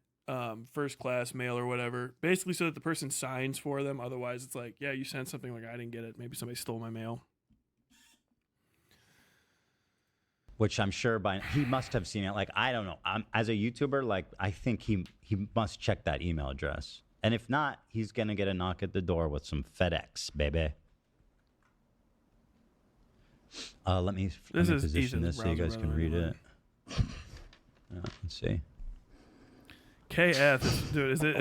first class mail or whatever, basically so that the person signs for them. Otherwise, it's like, yeah, you sent something, like I didn't get it. Maybe somebody stole my mail. Which I'm sure he must have seen it. Like, I don't know. As a YouTuber, like, I think he must check that email address. And if not, he's gonna get a knock at the door with some FedEx, baby. Let me position this so you guys can read it. Let's see. KF, dude, is it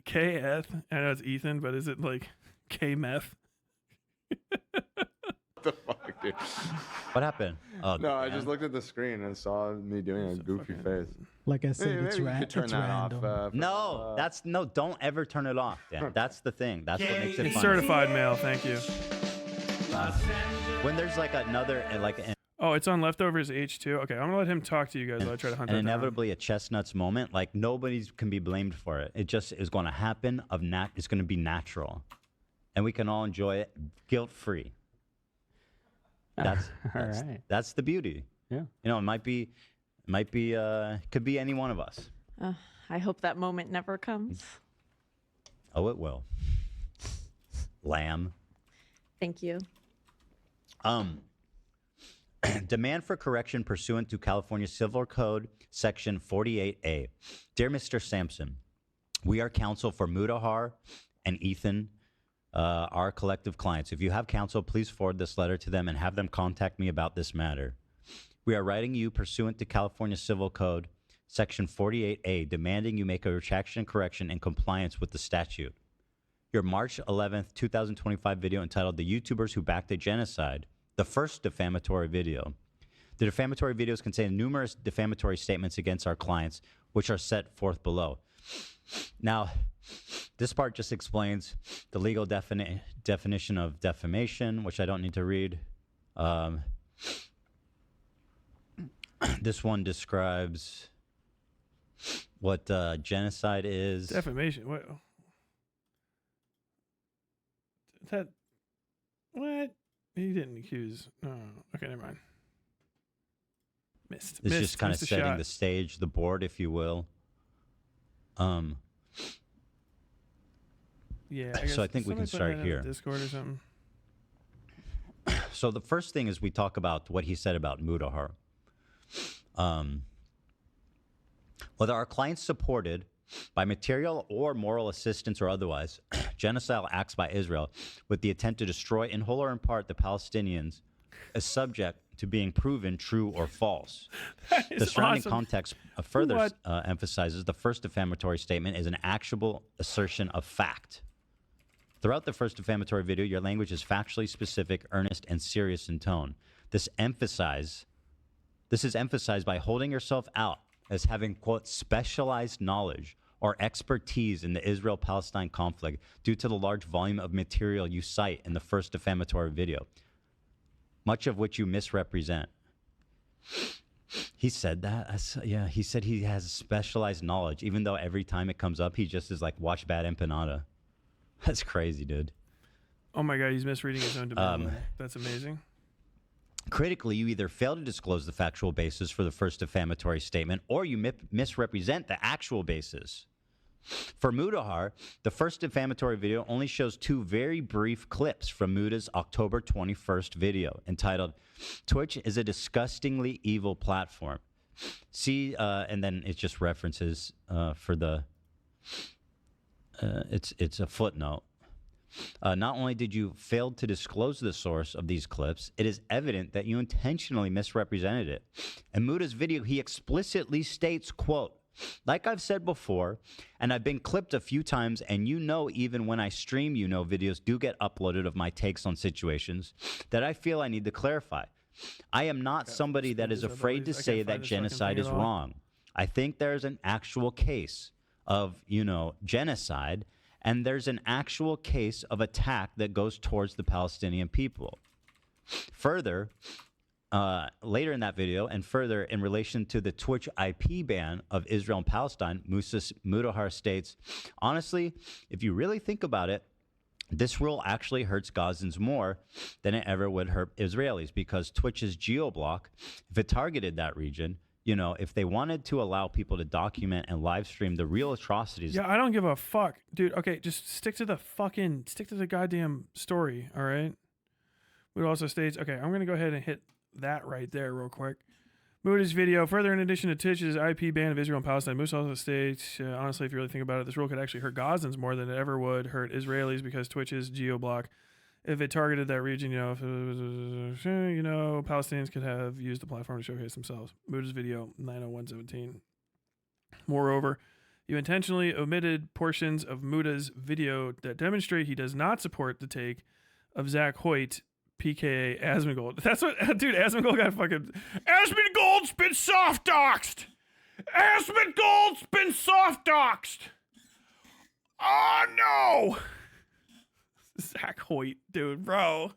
KF? I know it's Ethan, but is it like K-meth? What the fuck, dude? What happened? Oh, No, I just looked at the screen and saw me doing a goofy face. Like I said, Maybe it's, you could turn it's that random. off. No, don't ever turn it off, Dan. That's the thing. That's what makes it It's fun. certified mail, thank you. When there's like another, Oh, it's on Leftovers H2. Okay, I'm gonna let him talk to you guys while I try to hunt and that down. inevitably a chestnuts moment, like nobody can be blamed for it. It just is going to happen. It's going to be natural, and we can all enjoy it guilt-free. That's the beauty. Yeah. You know, could be any one of us. I hope that moment never comes. Oh, it will. Lamb. Thank you. Demand for correction pursuant to California Civil Code, Section 48A. Dear Mr. Sampson, we are counsel for Mudahar and Ethan, our collective clients. If you have counsel, please forward this letter to them and have them contact me about this matter. We are writing you pursuant to California Civil Code, Section 48A, demanding you make a retraction and correction in compliance with the statute. Your March 11th, 2025 video entitled The YouTubers Who Backed a Genocide, the first defamatory video. The defamatory videos contain numerous defamatory statements against our clients, which are set forth below. Now, this part just explains the legal definition of defamation, which I don't need to read. This one describes what genocide is. Defamation. What? What? He didn't accuse. Oh, okay, never mind. Missed. It's just kind of setting the stage, the board, if you will. Yeah. So I think we can start here. Discord or something. So the first thing is we talk about what he said about Mudahar. Whether our clients supported by material or moral assistance or otherwise, genocidal acts by Israel with the intent to destroy in whole or in part the Palestinians is subject to being proven true or false. The surrounding context further emphasizes the first defamatory statement is an actionable assertion of fact. Throughout the first defamatory video, your language is factually specific, earnest, and serious in tone. This is emphasized by holding yourself out as having, quote, specialized knowledge or expertise in the Israel-Palestine conflict due to the large volume of material you cite in the first defamatory video, much of which you misrepresent. He said that? Yeah, he said he has specialized knowledge, even though every time it comes up, he just is like, watch Bad Empanada. That's crazy, dude. Oh my God, he's misreading his own demand. That's amazing. Critically, you either fail to disclose the factual basis for the first defamatory statement, or you misrepresent the actual basis. For Mudahar, the first defamatory video only shows two very brief clips from Muda's October 21st video entitled, Twitch is a disgustingly evil platform. See, and then it just references for the, it's a footnote. Not only did you fail to disclose the source of these clips, it is evident that you intentionally misrepresented it. In Muda's video, he explicitly states, quote, like I've said before, and I've been clipped a few times, and you know even when I stream, you know videos do get uploaded of my takes on situations that I feel I need to clarify. I am not somebody that is afraid to say that genocide is wrong. I think there's an actual case of, you know, genocide, and there's an actual case of attack that goes towards the Palestinian people. Further, later in that video, and further in relation to the Twitch IP ban of Israel and Palestine, Mudahar states, honestly, if you really think about it, this rule actually hurts Gazans more than it ever would hurt Israelis, because Twitch's geo-block, if it targeted that region, you know, if they wanted to allow people to document and live stream the real atrocities. Yeah, I don't give a fuck. Dude, okay, just stick to the goddamn story, all right? Muda also states, okay, I'm going to go ahead and hit that right there real quick. Muda's video, further in addition to Twitch's IP ban of Israel and Palestine, Musa also states, honestly, if you really think about it, this rule could actually hurt Gazans more than it ever would hurt Israelis, because Twitch's geo-block, if it targeted that region, you know, if it was, you know, Palestinians could have used the platform to showcase themselves. Muda's video, 90117. Moreover, you intentionally omitted portions of Muda's video that demonstrate he does not support the take of Zach Hoyt, PKA Asmongold. That's what, dude, Asmongold got fucking... Asmongold's been soft-doxed! Asmongold's been soft-doxed! Oh, no! Zach Hoyt, dude, bro.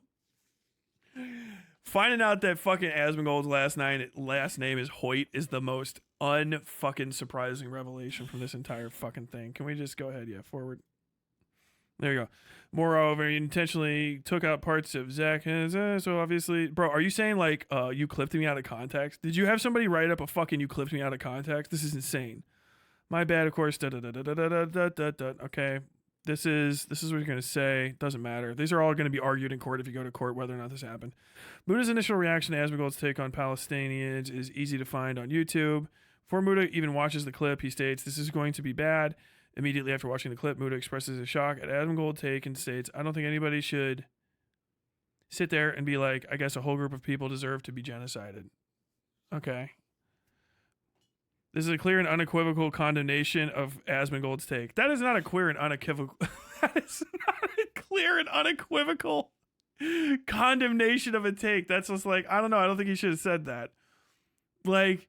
Finding out that fucking Asmongold's last name is Hoyt is the most unfucking surprising revelation from this entire fucking thing. Can we just go ahead? Yeah, forward. There you go. Moreover, you intentionally took out parts of Zach. So obviously, bro, are you saying like you clipped me out of context? Did you have somebody write up a fucking you clipped me out of context? This is insane. My bad, of course. Okay. This is what you're going to say. Doesn't matter. These are all going to be argued in court if you go to court, whether or not this happened. Muda's initial reaction to Asmongold's take on Palestinians is easy to find on YouTube. Before Muda even watches the clip, he states, this is going to be bad. Immediately after watching the clip, Muda expresses his shock at Asmongold's take and states, I don't think anybody should sit there and be like, I guess a whole group of people deserve to be genocided. Okay. This is a clear and unequivocal condemnation of Asmongold's take. That is not a clear and unequivocal. That is not a clear and unequivocal condemnation of a take. That's just like, I don't know. I don't think he should have said that. Like,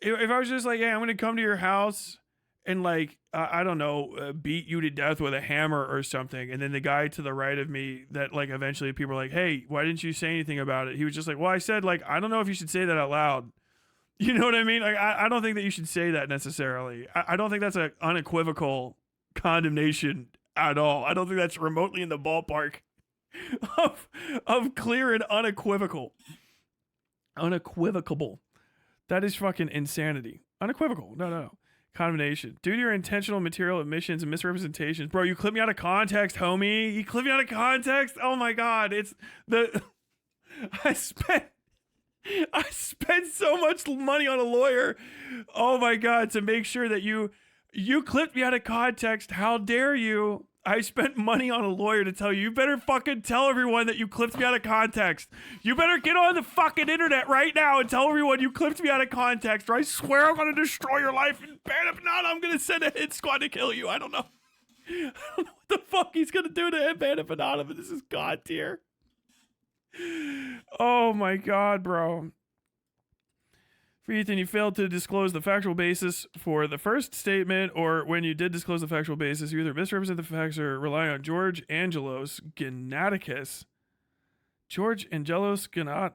if I was just like, hey, I'm going to come to your house and like, I don't know, beat you to death with a hammer or something. And then the guy to the right of me that like eventually people were like, hey, why didn't you say anything about it? He was just like, well, I said like, I don't know if you should say that out loud. You know what I mean? Like, I don't think that you should say that necessarily. I don't think that's an unequivocal condemnation at all. I don't think that's remotely in the ballpark of clear and unequivocal. Unequivocable. That is fucking insanity. Unequivocal. No. Condemnation. Due to your intentional material omissions and misrepresentations. Bro, you clipped me out of context, homie. You clipped me out of context? Oh my God. It's the... I spent so much money on a lawyer, oh my God, to make sure that you clipped me out of context. How dare you? I spent money on a lawyer to tell you, you better fucking tell everyone that you clipped me out of context. You better get on the fucking internet right now and tell everyone you clipped me out of context, or I swear I'm going to destroy your life, and bad if not, I'm going to send a hit squad to kill you. I don't know what the fuck he's going to do to him, bad if not, but this is God tier. Oh my God, bro. For Ethan, you failed to disclose the factual basis for the first statement, or when you did disclose the factual basis, you either misrepresent the facts or rely on George Angelos Ganaticus. George Angelos Ganitis.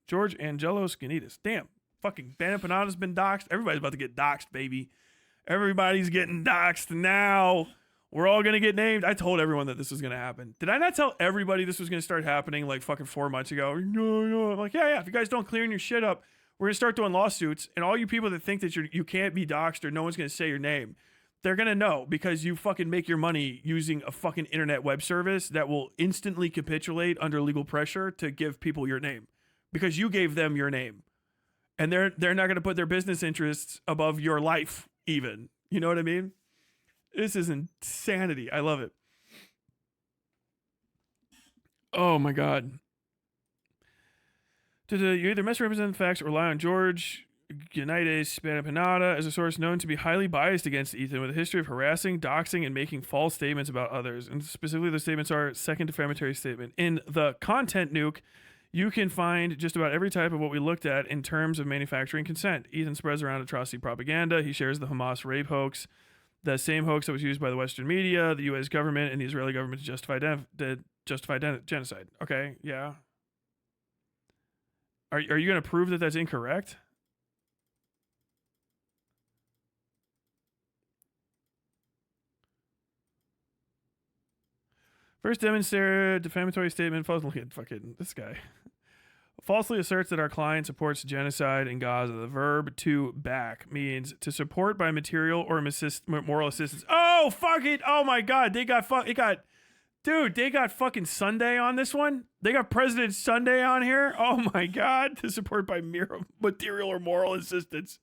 George Angelos Ganitis. Damn. Fucking Bandit Panada's been doxxed. Everybody's about to get doxxed, baby. Everybody's getting doxxed now. We're all going to get named. I told everyone that this was going to happen. Did I not tell everybody this was going to start happening like fucking 4 months ago? No. I'm like, yeah. If you guys don't clear your shit up, we're going to start doing lawsuits. And all you people that think that you can't be doxxed or no one's going to say your name, they're going to know because you fucking make your money using a fucking internet web service that will instantly capitulate under legal pressure to give people your name because you gave them your name. And they're not going to put their business interests above your life even. You know what I mean? This is insanity. I love it. Oh my God. You either misrepresent the facts or rely on George Unitas Spanapanada as a source known to be highly biased against Ethan with a history of harassing, doxing, and making false statements about others. And specifically, the statements are second defamatory statement. In the content nuke, you can find just about every type of what we looked at in terms of manufacturing consent. Ethan spreads around atrocity propaganda. He shares the Hamas rape hoax, the same hoax that was used by the Western media, the U.S. government, and the Israeli government to justify genocide. Okay, yeah. Are you going to prove that that's incorrect? First demonstrated defamatory statement. Falsely, fucking this guy. Falsely asserts that our client supports genocide in Gaza. The verb to back means to support by material or moral assistance. Oh, fuck it. Oh my God. They got fucking Sunday on this one. They got President Sunday on here. Oh my God. To support by material or moral assistance.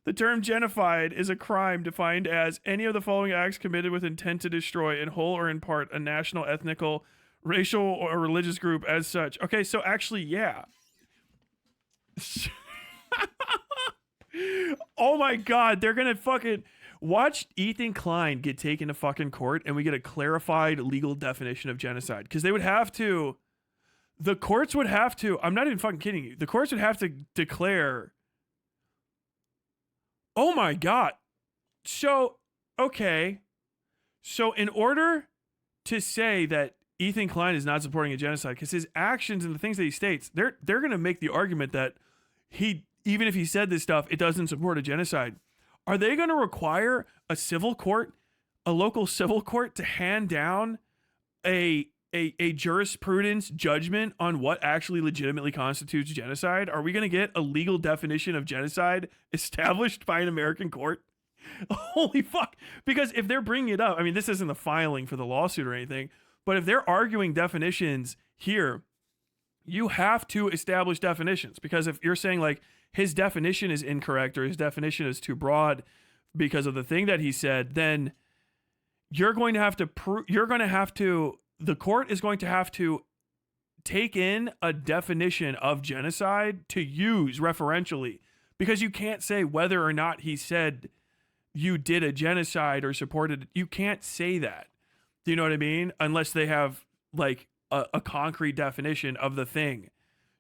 The term genocide is a crime defined as any of the following acts committed with intent to destroy in whole or in part a national, ethnical, racial, or religious group as such. Okay, so actually, yeah. Oh my God, they're gonna fucking watch Ethan Klein get taken to fucking court and we get a clarified legal definition of genocide. Because they would have to, the courts would have to, I'm not even fucking kidding you, the courts would have to declare. Oh my God. So, okay. So in order to say that Ethan Klein is not supporting a genocide, because his actions and the things that he states, they're going to make the argument that he, even if he said this stuff, it doesn't support a genocide. Are they going to require a civil court, a local civil court, to hand down a jurisprudence judgment on what actually legitimately constitutes genocide? Are we going to get a legal definition of genocide established by an American court? Holy fuck. Because if they're bringing it up, I mean, this isn't the filing for the lawsuit or anything, but if they're arguing definitions here, you have to establish definitions. Because if you're saying like his definition is incorrect or his definition is too broad because of the thing that he said, then you're going to have to the court is going to have to take in a definition of genocide to use referentially, because you can't say whether or not he said you did a genocide or supported it. You can't say that. Do you know what I mean? Unless they have like a concrete definition of the thing.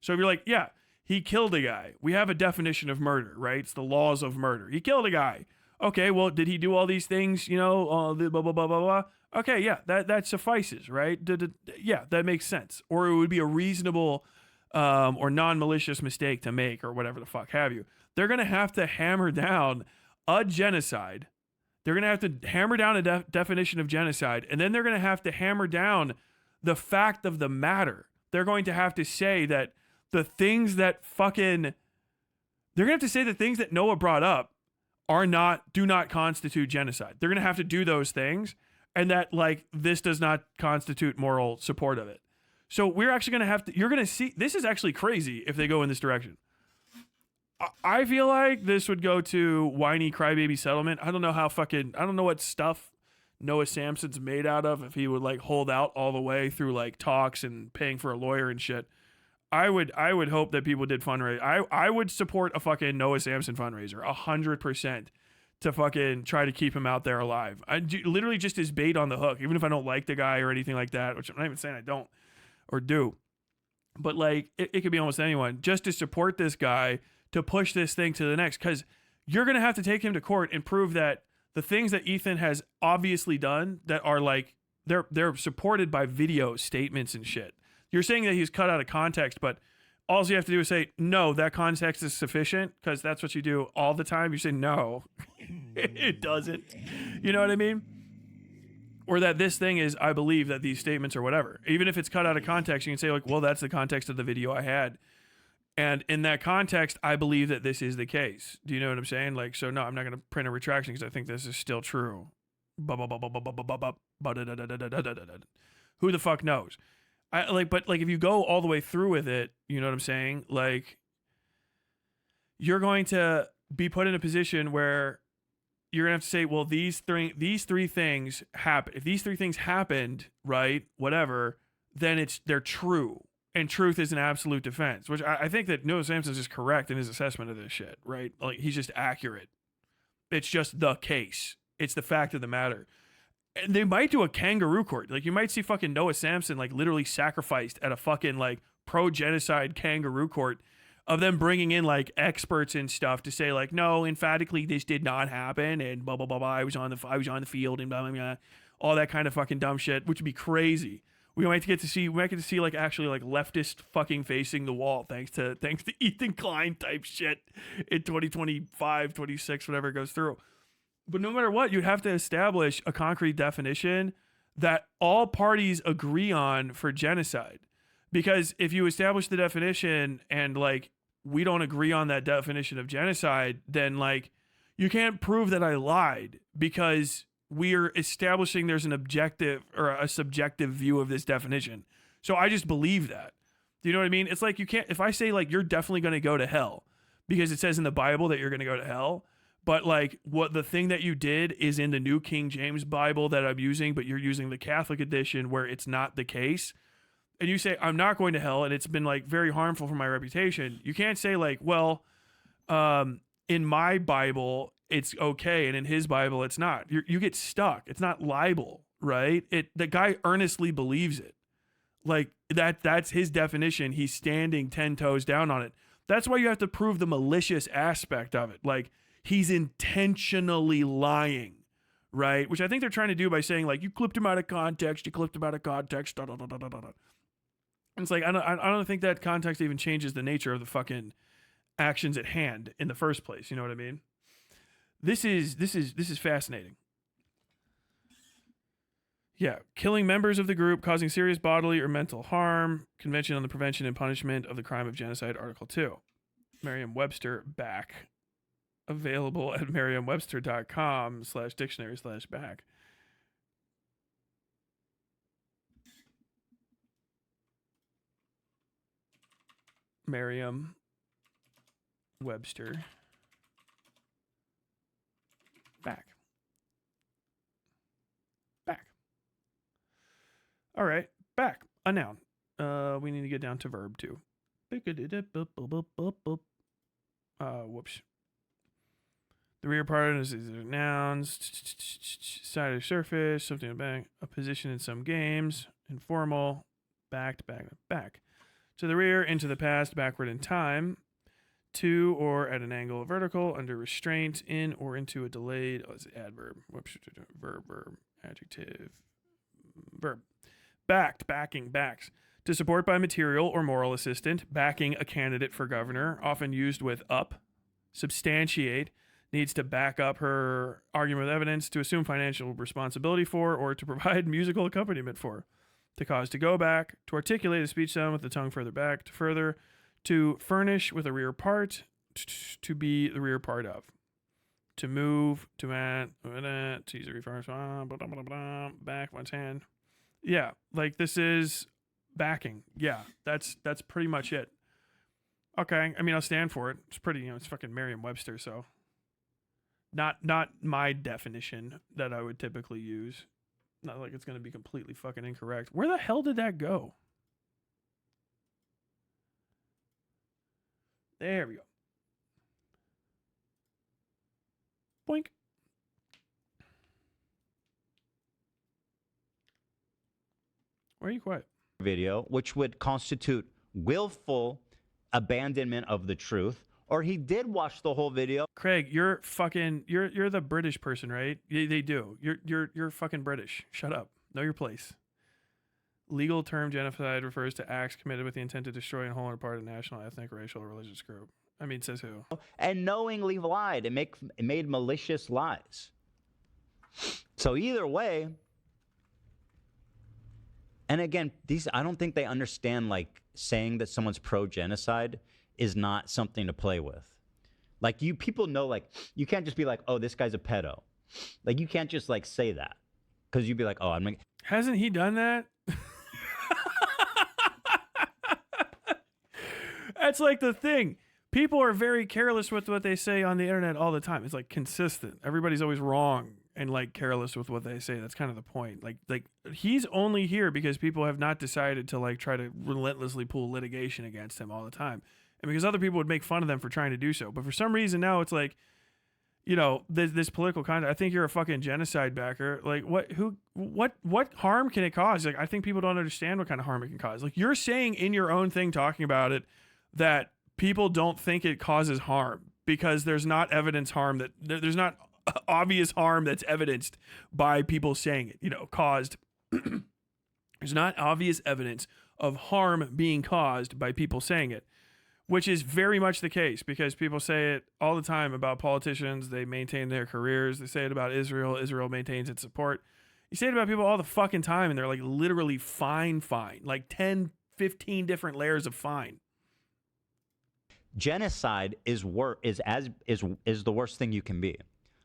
So if you're like, yeah, he killed a guy. We have a definition of murder, right? It's the laws of murder. He killed a guy. Okay, well, did he do all these things? You know, blah, blah, blah, blah, blah. Okay, yeah, that suffices, right? Yeah, that makes sense. Or it would be a reasonable or non-malicious mistake to make or whatever the fuck have you. They're going to have to hammer down a genocide. They're going to have to hammer down a definition of genocide, and then they're going to have to hammer down the fact of the matter. They're going to have to say that the things that fucking... They're going to have to say the things that Noah brought up do not constitute genocide. They're going to have to do those things, and that like this does not constitute moral support of it. So we're actually going to have to, you're going to see, this is actually crazy if they go in this direction. I feel like this would go to whiny crybaby settlement. I don't know I don't know what stuff Noah Samson's made out of, if he would like hold out all the way through like talks and paying for a lawyer and shit. I would hope that people did fundraise. I would support a fucking Noah Samson fundraiser 100%. To fucking try to keep him out there alive. Literally just as bait on the hook, even if I don't like the guy or anything like that, which I'm not even saying I don't or do. But like, it could be almost anyone, just to support this guy, to push this thing to the next, because you're going to have to take him to court and prove that the things that Ethan has obviously done that are like, they're supported by video statements and shit. You're saying that he's cut out of context, but all you have to do is say, no, that context is sufficient, because that's what you do all the time. You say, no, it doesn't. You know what I mean? Or that this thing is, I believe that these statements are whatever. Even if it's cut out of context, you can say, like, well, that's the context of the video I had. And in that context, I believe that this is the case. Do you know what I'm saying? Like, so no, I'm not going to print a retraction because I think this is still true. Who the fuck knows? But if you go all the way through with it, you know what I'm saying? Like, you're going to be put in a position where you're gonna have to say, well, these three things happen. If these three things happened, right, whatever, then they're true. And truth is an absolute defense, which I think that Noah Samson's is correct in his assessment of this shit, right? Like, he's just accurate. It's just the case. It's the fact of the matter. And they might do a kangaroo court. Like, you might see fucking Noah Samson, like, literally sacrificed at a fucking, like, pro-genocide kangaroo court of them bringing in, like, experts and stuff to say, like, no, emphatically this did not happen, and blah, blah, blah, blah, I was on the field, and blah, blah, blah, all that kind of fucking dumb shit, which would be crazy. We might get to see like actually like leftist fucking facing the wall thanks to Ethan Klein type shit in 2025, 26, whatever it goes through. But no matter what, you have to establish a concrete definition that all parties agree on for genocide. Because if you establish the definition and like we don't agree on that definition of genocide, then like you can't prove that I lied because we're establishing there's an objective or a subjective view of this definition. So I just believe that. Do you know what I mean? It's like you can't, if I say like you're definitely going to go to hell because it says in the Bible that you're going to go to hell, but like what the thing that you did is in the New King James Bible that I'm using, but you're using the Catholic edition where it's not the case. And you say, I'm not going to hell and it's been like very harmful for my reputation. You can't say like, well, in my Bible, it's okay, and in his Bible, it's not. You get stuck. It's not libel, right? The guy earnestly believes it. Like, that's his definition. He's standing 10 toes down on it. That's why you have to prove the malicious aspect of it. Like, he's intentionally lying, right? Which I think they're trying to do by saying, like, you clipped him out of context, da, da, da, da, da, da. And it's like, I don't think that context even changes the nature of the fucking actions at hand in the first place. You know what I mean? This is fascinating. Yeah, killing members of the group, causing serious bodily or mental harm. Convention on the Prevention and Punishment of the Crime of Genocide, Article 2. Merriam-Webster back. Available at merriam-webster.com/dictionary/back. Merriam-Webster. Back. All right, back. A noun. We need to get down to verb too. Whoops. The rear part is nouns. Side or surface. Something back. A position in some games. Informal. Back to back. Back. To the rear. Into the past. Backward in time. To or at an angle vertical, under restraint, in or into a delayed, it's an adverb, whoops, verb, adjective, verb. Backed, backing, backs. To support by material or moral assistant, backing a candidate for governor, often used with up. Substantiate, needs to back up her argument with evidence, to assume financial responsibility for, or to provide musical accompaniment for. To cause to go back, to articulate a speech sound with the tongue further back, to further, to furnish with a rear part, to be the rear part of. To move, to add, to use a reverse, back one's hand. Yeah, like this is backing. Yeah, that's pretty much it. Okay, I mean, I'll stand for it. It's pretty, it's fucking Merriam-Webster, so. Not my definition that I would typically use. Not like it's going to be completely fucking incorrect. Where the hell did that go? There we go. Boink. Why are you quiet? Video, which would constitute willful abandonment of the truth, or he did watch the whole video. Craig, you're the British person, right? They do. You're fucking British. Shut up. Know your place. Legal term genocide refers to acts committed with the intent to destroy in whole or part a national, ethnic, racial, or religious group. I mean, says who? And knowingly lied and made malicious lies. So either way, and again, I don't think they understand, like, saying that someone's pro-genocide is not something to play with. Like, people know, like, you can't just be like, oh, this guy's a pedo. Like, you can't just, like, say that. Because you'd be like, oh, I'm like... Hasn't he done that? That's like the thing. people are very careless with what they say on the internet all the time. It's like consistent. Everybody's always wrong and like careless with what they say. That's kind of the point. Like he's only here because people have not decided to like try to relentlessly pull litigation against him all the time. And because other people would make fun of them for trying to do so. But for some reason now it's like, you know, this political content. I think you're a fucking genocide backer. Like what harm can it cause? Like I think people don't understand what kind of harm it can cause. Like you're saying in your own thing talking about it that people don't think it causes harm because there's not evidence harm that there's not obvious harm that's evidenced by people saying it, you know, caused. There's not obvious evidence of harm being caused by people saying it, which is very much the case because people say it all the time about politicians. They maintain their careers. They say it about Israel. Israel maintains its support. You say it about people all the fucking time and they're like literally fine, like 10, 15 different layers of fine. Genocide is the worst thing you can be.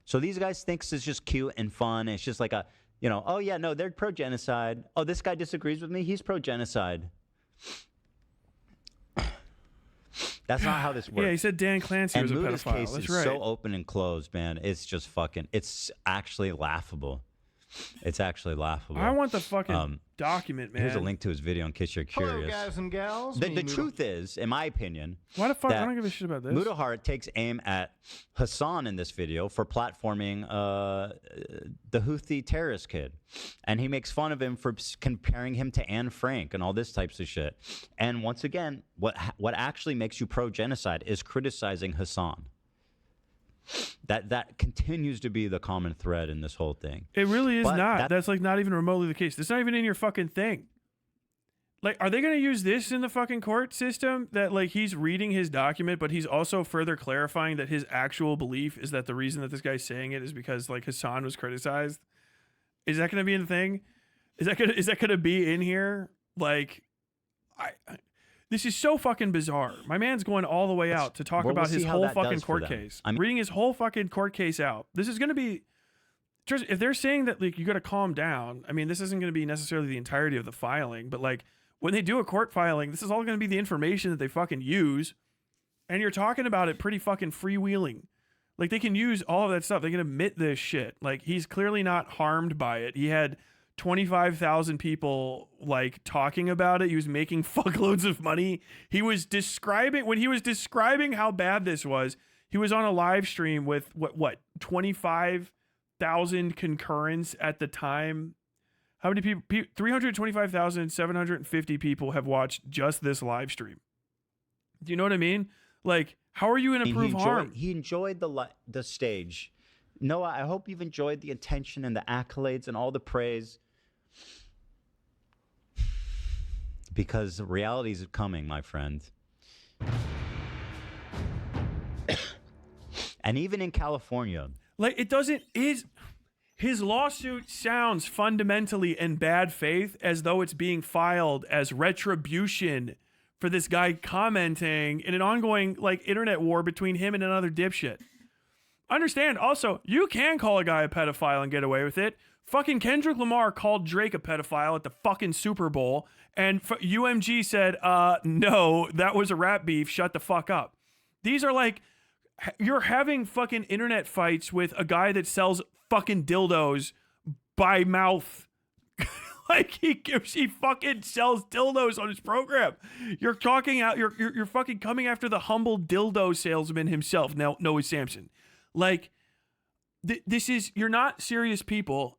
So these guys thinks it's just cute and fun. It's just like a, you know, oh yeah, no, they're pro-genocide. Oh, this guy disagrees with me. He's pro-genocide. That's not how this works. Yeah, he said Dan Clancy was a pedophile. This case That's is right. so open and closed, man. It's just fucking. It's actually laughable. It's actually laughable. I want the fucking document, man. Here's a link to his video in case you're curious. Hello, guys and gals. The truth is, in my opinion, Why the fuck? I don't give a shit about this. Mudahar takes aim at Hassan in this video for platforming the Houthi terrorist kid. And he makes fun of him for comparing him to Anne Frank and all this types of shit. And once again, what actually makes you pro-genocide is criticizing Hassan. That continues to be the common thread in this whole thing. It really is not. That's like not even remotely the case. That's not even in your fucking thing. Like, are they going to use this in the fucking court system? That like he's reading his document, but he's also further clarifying that his actual belief is that the reason that this guy's saying it is because like Hassan was criticized. Is that going to be in the thing? Is that going to be in here? Like, this is so fucking bizarre. My man's going all the way out to talk about his whole fucking court case. I'm reading his whole fucking court case out. This is going to be, if they're saying that like you got to calm down. I mean, this isn't going to be necessarily the entirety of the filing, but like when they do a court filing, this is all going to be the information that they fucking use. And you're talking about it pretty fucking freewheeling. Like they can use all of that stuff. They can admit this shit. Like he's clearly not harmed by it. He had 25,000 people like talking about it. He was making fuckloads of money. He was describing how bad this was. He was on a live stream with what 25,000 concurrents at the time. How many people? 325,750 people have watched just this live stream. Do you know what I mean? Like, how are you going to prove harm? He enjoyed the stage. Noah, I hope you've enjoyed the attention and the accolades and all the praise. Because reality is coming, my friend. And even in California. Like, his lawsuit sounds fundamentally in bad faith as though it's being filed as retribution for this guy commenting in an ongoing, like, internet war between him and another dipshit. Understand, also, you can call a guy a pedophile and get away with it. Fucking Kendrick Lamar called Drake a pedophile at the fucking Super Bowl, and UMG said, no, that was a rap beef, shut the fuck up. These are like, you're having fucking internet fights with a guy that sells fucking dildos by mouth. Like he fucking sells dildos on his program. You're talking out, you're fucking coming after the humble dildo salesman himself, now Noah Samsen. Like, this is, you're not serious people.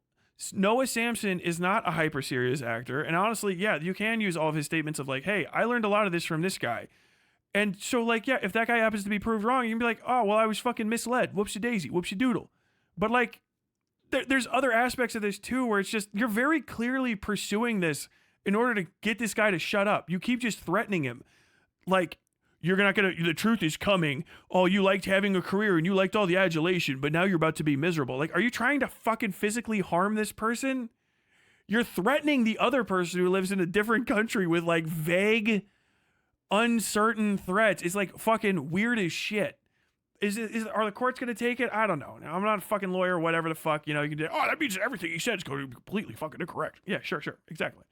Noah Samsen is not a hyper serious actor. And honestly, yeah, you can use all of his statements of like, hey, I learned a lot of this from this guy. And so like, yeah, if that guy happens to be proved wrong, you can be like, oh, well, I was fucking misled. Whoopsie daisy, whoopsie doodle. But like, there's other aspects of this too, where it's just, you're very clearly pursuing this in order to get this guy to shut up. You keep just threatening him. Like, you're not gonna, the truth is coming. Oh, you liked having a career and you liked all the adulation, but now you're about to be miserable. Like, are you trying to fucking physically harm this person? You're threatening the other person who lives in a different country with like vague, uncertain threats. It's like fucking weird as shit. Are the courts gonna take it? I don't know. Now, I'm not a fucking lawyer, whatever the fuck, you know, you can do, oh, that means everything he said is going to be completely fucking incorrect. Yeah, sure, exactly.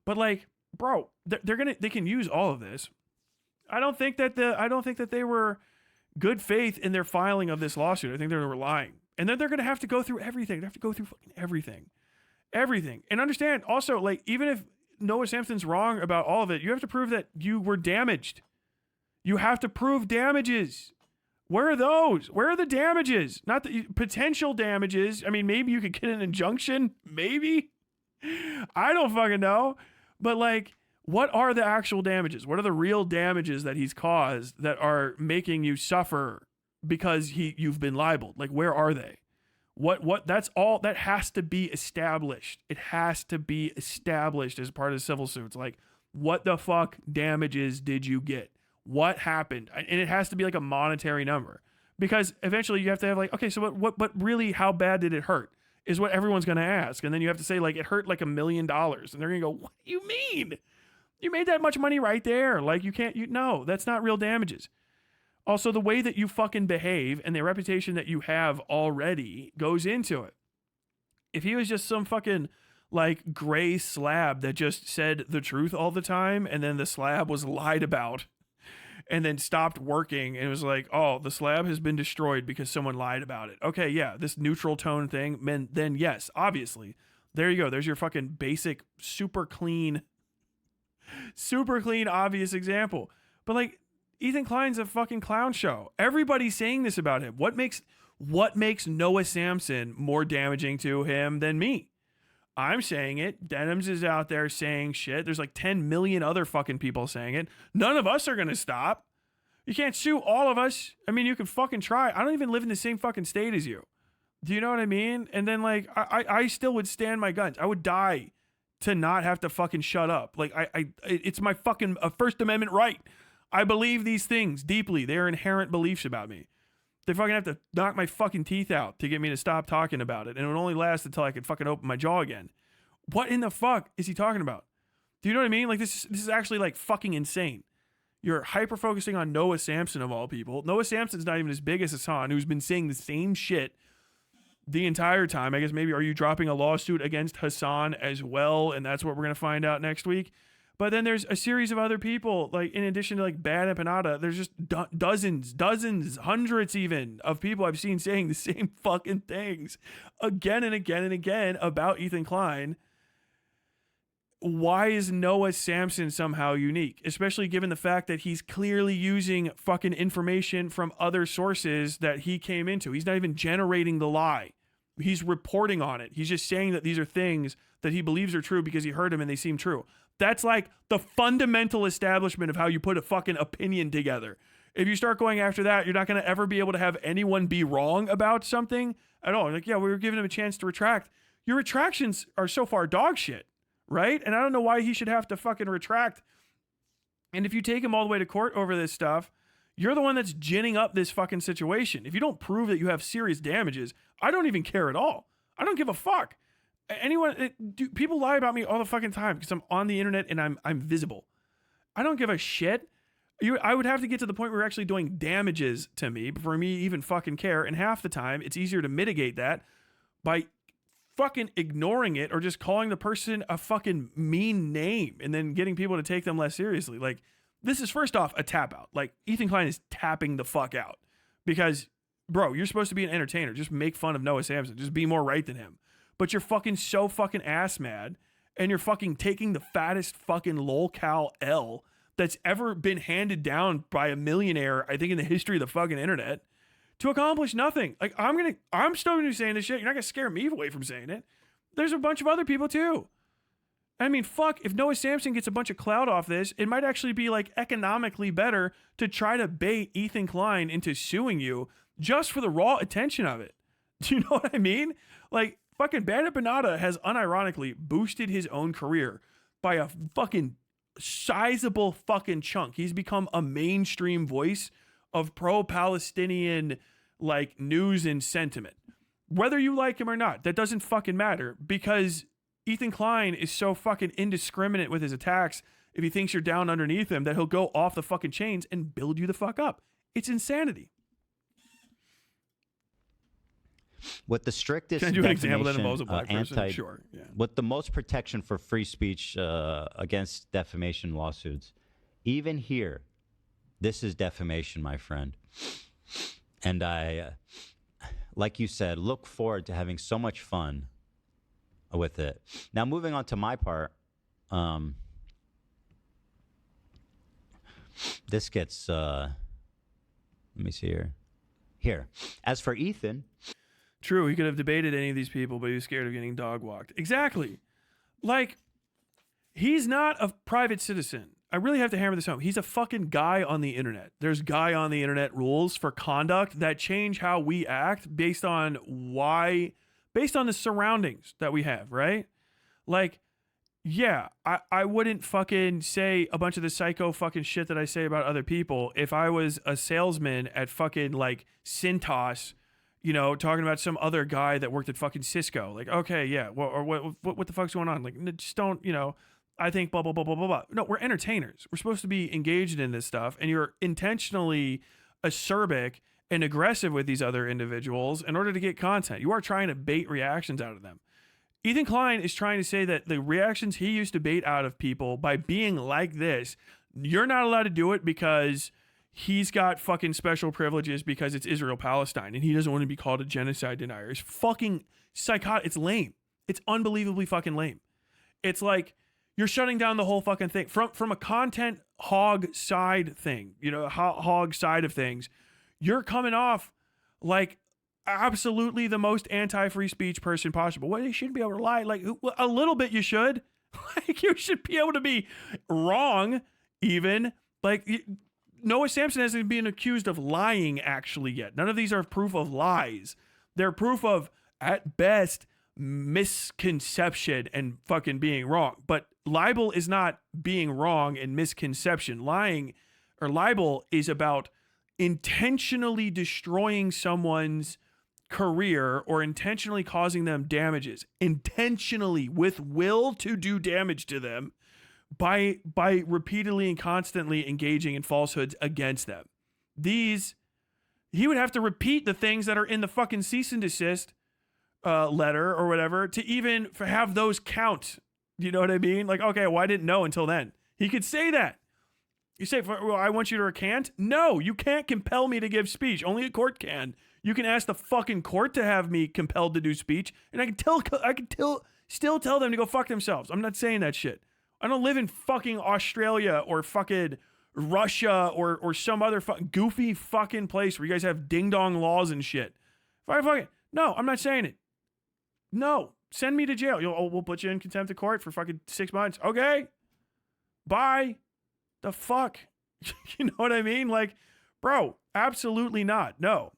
But like, bro, they can use all of this. I don't think that they were good faith in their filing of this lawsuit. I think they were lying. And then they're going to have to go through everything. They have to go through fucking everything. Everything. And understand also, like, even if Noah Samson's wrong about all of it, you have to prove that you were damaged. You have to prove damages. Where are those? Where are the damages? Not the potential damages. I mean, maybe you could get an injunction. Maybe. I don't fucking know. But, like, what are the actual damages? What are the real damages that he's caused that are making you suffer because you've been libeled? Like, where are they? What that's all that has to be established. It has to be established as part of the civil suits. Like, what the fuck damages did you get? What happened? And it has to be like a monetary number, because eventually you have to have like, okay, so what really, how bad did it hurt is what everyone's going to ask. And then you have to say like, it hurt like $1 million. And they're going to go, what do you mean? You made that much money right there. Like, no, that's not real damages. Also, the way that you fucking behave and the reputation that you have already goes into it. If he was just some fucking like gray slab that just said the truth all the time, and then the slab was lied about and then stopped working, and it was like, oh, the slab has been destroyed because someone lied about it. Okay, yeah, this neutral tone thing, then yes, obviously. There you go. There's your fucking basic, super clean, obvious example. But like, Ethan Klein's a fucking clown show. Everybody's saying this about him. What makes Noah Samson more damaging to him than me? I'm saying it. Denims is out there saying shit. There's like 10 million other fucking people saying it. None of us are going to stop. You can't sue all of us. I mean, you can fucking try. I don't even live in the same fucking state as you. Do you know what I mean? And then like, I still would stand my guns. I would die to not have to fucking shut up. Like it's my fucking First Amendment right. I believe these things deeply. They are inherent beliefs about me. They fucking have to knock my fucking teeth out to get me to stop talking about it. And it would only last until I could fucking open my jaw again. What in the fuck is he talking about? Do you know what I mean? Like, this is actually like fucking insane. You're hyper focusing on Noah Samson of all people. Noah Samson's not even as big as Hassan, who's been saying the same shit the entire time. I guess maybe are you dropping a lawsuit against Hassan as well? And that's what we're going to find out next week. But then there's a series of other people, like in addition to like Bad and Panada, there's just dozens, hundreds even of people I've seen saying the same fucking things again and again and again about Ethan Klein. Why is Noah Samson somehow unique? Especially given the fact that he's clearly using fucking information from other sources that he came into. He's not even generating the lie. He's reporting on it. He's just saying that these are things that he believes are true because he heard them and they seem true. That's like the fundamental establishment of how you put a fucking opinion together. If you start going after that, you're not going to ever be able to have anyone be wrong about something at all. Like, yeah, we were giving him a chance to retract. Your retractions are so far dog shit, right? And I don't know why he should have to fucking retract. And if you take him all the way to court over this stuff, you're the one that's ginning up this fucking situation. If you don't prove that you have serious damages, I don't even care at all. I don't give a fuck. People lie about me all the fucking time because I'm on the internet and I'm visible. I don't give a shit. I would have to get to the point where you're actually doing damages to me for me to even fucking care. And half the time, it's easier to mitigate that by fucking ignoring it or just calling the person a fucking mean name and then getting people to take them less seriously. Like, this is first off a tap out. Like, Ethan Klein is tapping the fuck out because, bro, you're supposed to be an entertainer. Just make fun of Noah Samson. Just be more right than him. But you're fucking so fucking ass mad and you're fucking taking the fattest fucking lolcow L that's ever been handed down by a millionaire, I think, in the history of the fucking internet to accomplish nothing. Like, I'm still gonna be saying this shit. You're not gonna scare me away from saying it. There's a bunch of other people too. I mean, fuck, if Noah Samson gets a bunch of clout off this, it might actually be like economically better to try to bait Ethan Klein into suing you just for the raw attention of it. Do you know what I mean? Like, fucking Bandit Banata has unironically boosted his own career by a fucking sizable fucking chunk. He's become a mainstream voice of pro-Palestinian like news and sentiment. Whether you like him or not, that doesn't fucking matter because Ethan Klein is so fucking indiscriminate with his attacks if he thinks you're down underneath him that he'll go off the fucking chains and build you the fuck up. It's insanity. With the strictest Can I do an example that defamation, involves a black person? Sure. Yeah. With the most protection for free speech against defamation lawsuits, even here, This is defamation, my friend. And I, like you said, look forward to having so much fun with it. Now, moving on to my part, this gets, let me see here. Here, as for Ethan. True, he could have debated any of these people, but he was scared of getting dog walked. Exactly. Like, he's not a private citizen. I really have to hammer this home. He's a fucking guy on the internet. There's guy on the internet rules for conduct that change how we act based on the surroundings that we have, right? Like, yeah, I wouldn't fucking say a bunch of the psycho fucking shit that I say about other people if I was a salesman at fucking like Cintas, you know, talking about some other guy that worked at fucking Cisco. Like, okay, yeah, well, or what the fuck's going on? Like, just don't, you know, I think blah, blah, blah, blah, blah, blah. No, we're entertainers. We're supposed to be engaged in this stuff, and you're intentionally acerbic and aggressive with these other individuals in order to get content. You are trying to bait reactions out of them. Ethan Klein is trying to say that the reactions he used to bait out of people by being like this, you're not allowed to do it because he's got fucking special privileges because it's Israel-Palestine and he doesn't want to be called a genocide denier. It's fucking psychotic. It's lame. It's unbelievably fucking lame. It's like you're shutting down the whole fucking thing from a content hog side thing, you know, hog side of things. You're coming off like absolutely the most anti-free speech person possible. Well, you shouldn't be able to lie. Like, a little bit you should. Like, you should be able to be wrong even. Like, Noah Samson hasn't been accused of lying actually yet. None of these are proof of lies. They're proof of, at best, misconception and fucking being wrong. But libel is not being wrong and misconception. Lying or libel is about intentionally destroying someone's career or intentionally causing them damages, intentionally with will to do damage to them by repeatedly and constantly engaging in falsehoods against them. These, he would have to repeat the things that are in the fucking cease and desist letter or whatever to even have those count. You know what I mean? Like, okay, well, I didn't know until then. He could say that. You say, well, I want you to recant? No, you can't compel me to give speech. Only a court can. You can ask the fucking court to have me compelled to do speech, and I can still tell them to go fuck themselves. I'm not saying that shit. I don't live in fucking Australia or fucking Russia or some other goofy fucking place where you guys have ding-dong laws and shit. No, I'm not saying it. No, send me to jail. We'll put you in contempt of court for fucking 6 months. Okay, bye. The fuck? You know what I mean? Like, bro, absolutely not. No.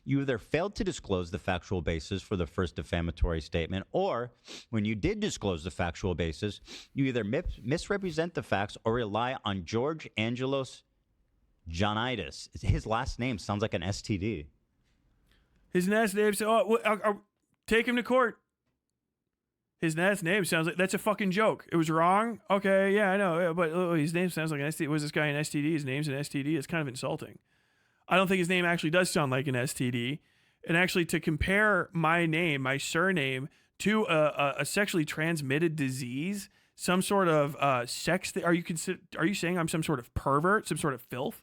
You either failed to disclose the factual basis for the first defamatory statement, or when you did disclose the factual basis, you either misrepresent the facts or rely on George Angelos Johnnitis. His last name sounds like an STD. His last name, take him to court. His last name sounds like, that's a fucking joke. It was wrong? Okay, yeah, I know, but his name sounds like an STD. Was this guy an STD? His name's an STD? It's kind of insulting. I don't think his name actually does sound like an STD. And actually, to compare my name, my surname, to a sexually transmitted disease, some sort of sex thing, are you saying I'm some sort of pervert, some sort of filth?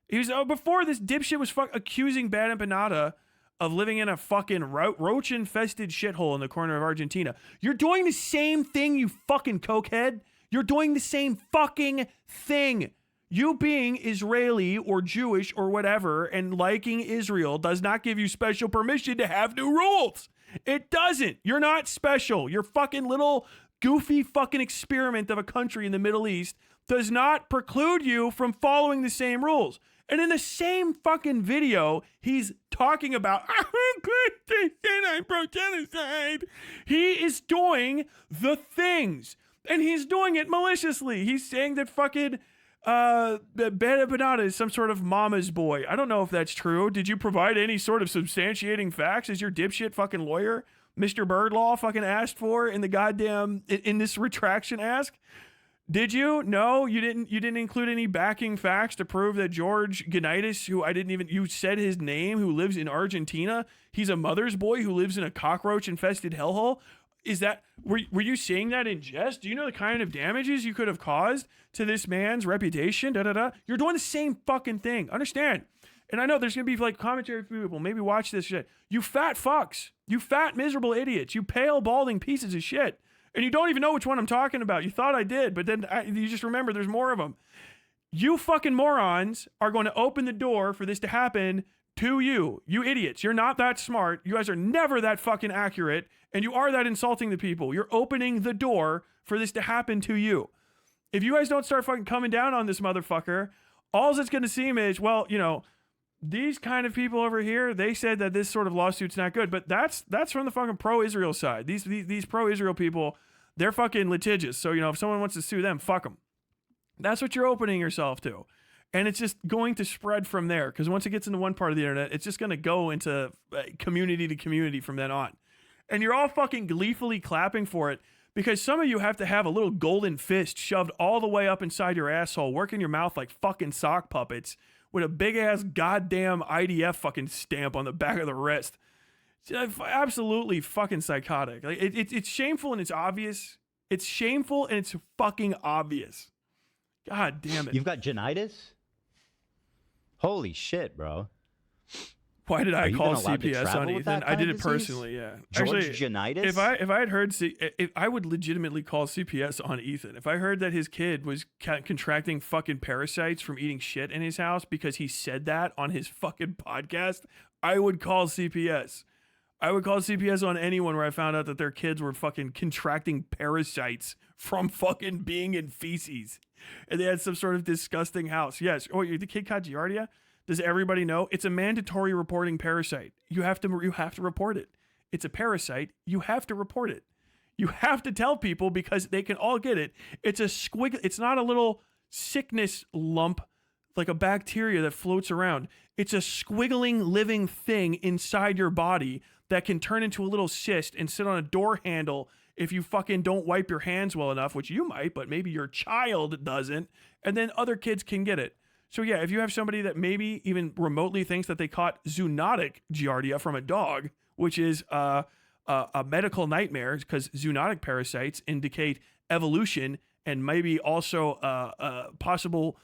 He was, before this dipshit was accusing Bad Empanada of living in a fucking roach-infested shithole in the corner of Argentina. You're doing the same thing, you fucking cokehead. You're doing the same fucking thing. You being Israeli or Jewish or whatever and liking Israel does not give you special permission to have new rules. It doesn't. You're not special. Your fucking little goofy fucking experiment of a country in the Middle East does not preclude you from following the same rules. And in the same fucking video, he's talking about, I'm pro-genocide. He is doing the things. And he's doing it maliciously. He's saying that fucking Bad Empanada is some sort of mama's boy. I don't know if that's true. Did you provide any sort of substantiating facts as your dipshit fucking lawyer, Mr. Birdlaw, fucking asked for in the goddamn, in this retraction ask? Did you? No, you didn't include any backing facts to prove that George Gonitis, who you said his name, who lives in Argentina, he's a mother's boy who lives in a cockroach-infested hellhole. Is that were you saying that in jest? Do you know the kind of damages you could have caused to this man's reputation? Da da da. You're doing the same fucking thing. Understand? And I know there's gonna be like commentary from people. Maybe watch this shit. You fat fucks. You fat miserable idiots. You pale balding pieces of shit. And you don't even know which one I'm talking about. You thought I did, but then you just remember there's more of them. You fucking morons are going to open the door for this to happen to you. You idiots. You're not that smart. You guys are never that fucking accurate. And you are that insulting to people. You're opening the door for this to happen to you. If you guys don't start fucking coming down on this motherfucker, all it's going to seem is, well, you know, these kind of people over here, they said that this sort of lawsuit's not good, but that's from the fucking pro-Israel side. These pro-Israel people, they're fucking litigious. So, you know, if someone wants to sue them, fuck them. That's what you're opening yourself to. And it's just going to spread from there. Because once it gets into one part of the internet, it's just going to go into community to community from then on. And you're all fucking gleefully clapping for it because some of you have to have a little golden fist shoved all the way up inside your asshole, working your mouth like fucking sock puppets with a big ass goddamn IDF fucking stamp on the back of the wrist. It's absolutely fucking psychotic. Like it's shameful and it's obvious. It's shameful and it's fucking obvious. God damn it. You've got genitis? Holy shit, bro. Why did I call allowed to CPS on travel with Ethan? that I kind did of it disease? personally, yeah. George Actually, Genitis? if I had heard, I would legitimately call CPS on Ethan. If I heard that his kid was contracting fucking parasites from eating shit in his house because he said that on his fucking podcast, I would call CPS. I would call CPS on anyone where I found out that their kids were fucking contracting parasites from fucking being in feces. And they had some sort of disgusting house. Yes. Oh, the kid caught Giardia? Does everybody know? It's a mandatory reporting parasite. You have to report it. It's a parasite. You have to report it. You have to tell people because they can all get it. It's a squig. It's not a little sickness lump like a bacteria that floats around. It's a squiggling living thing inside your body that can turn into a little cyst and sit on a door handle if you fucking don't wipe your hands well enough, which you might, but maybe your child doesn't, and then other kids can get it. So yeah, if you have somebody that maybe even remotely thinks that they caught zoonotic Giardia from a dog, which is a medical nightmare because zoonotic parasites indicate evolution and maybe also possible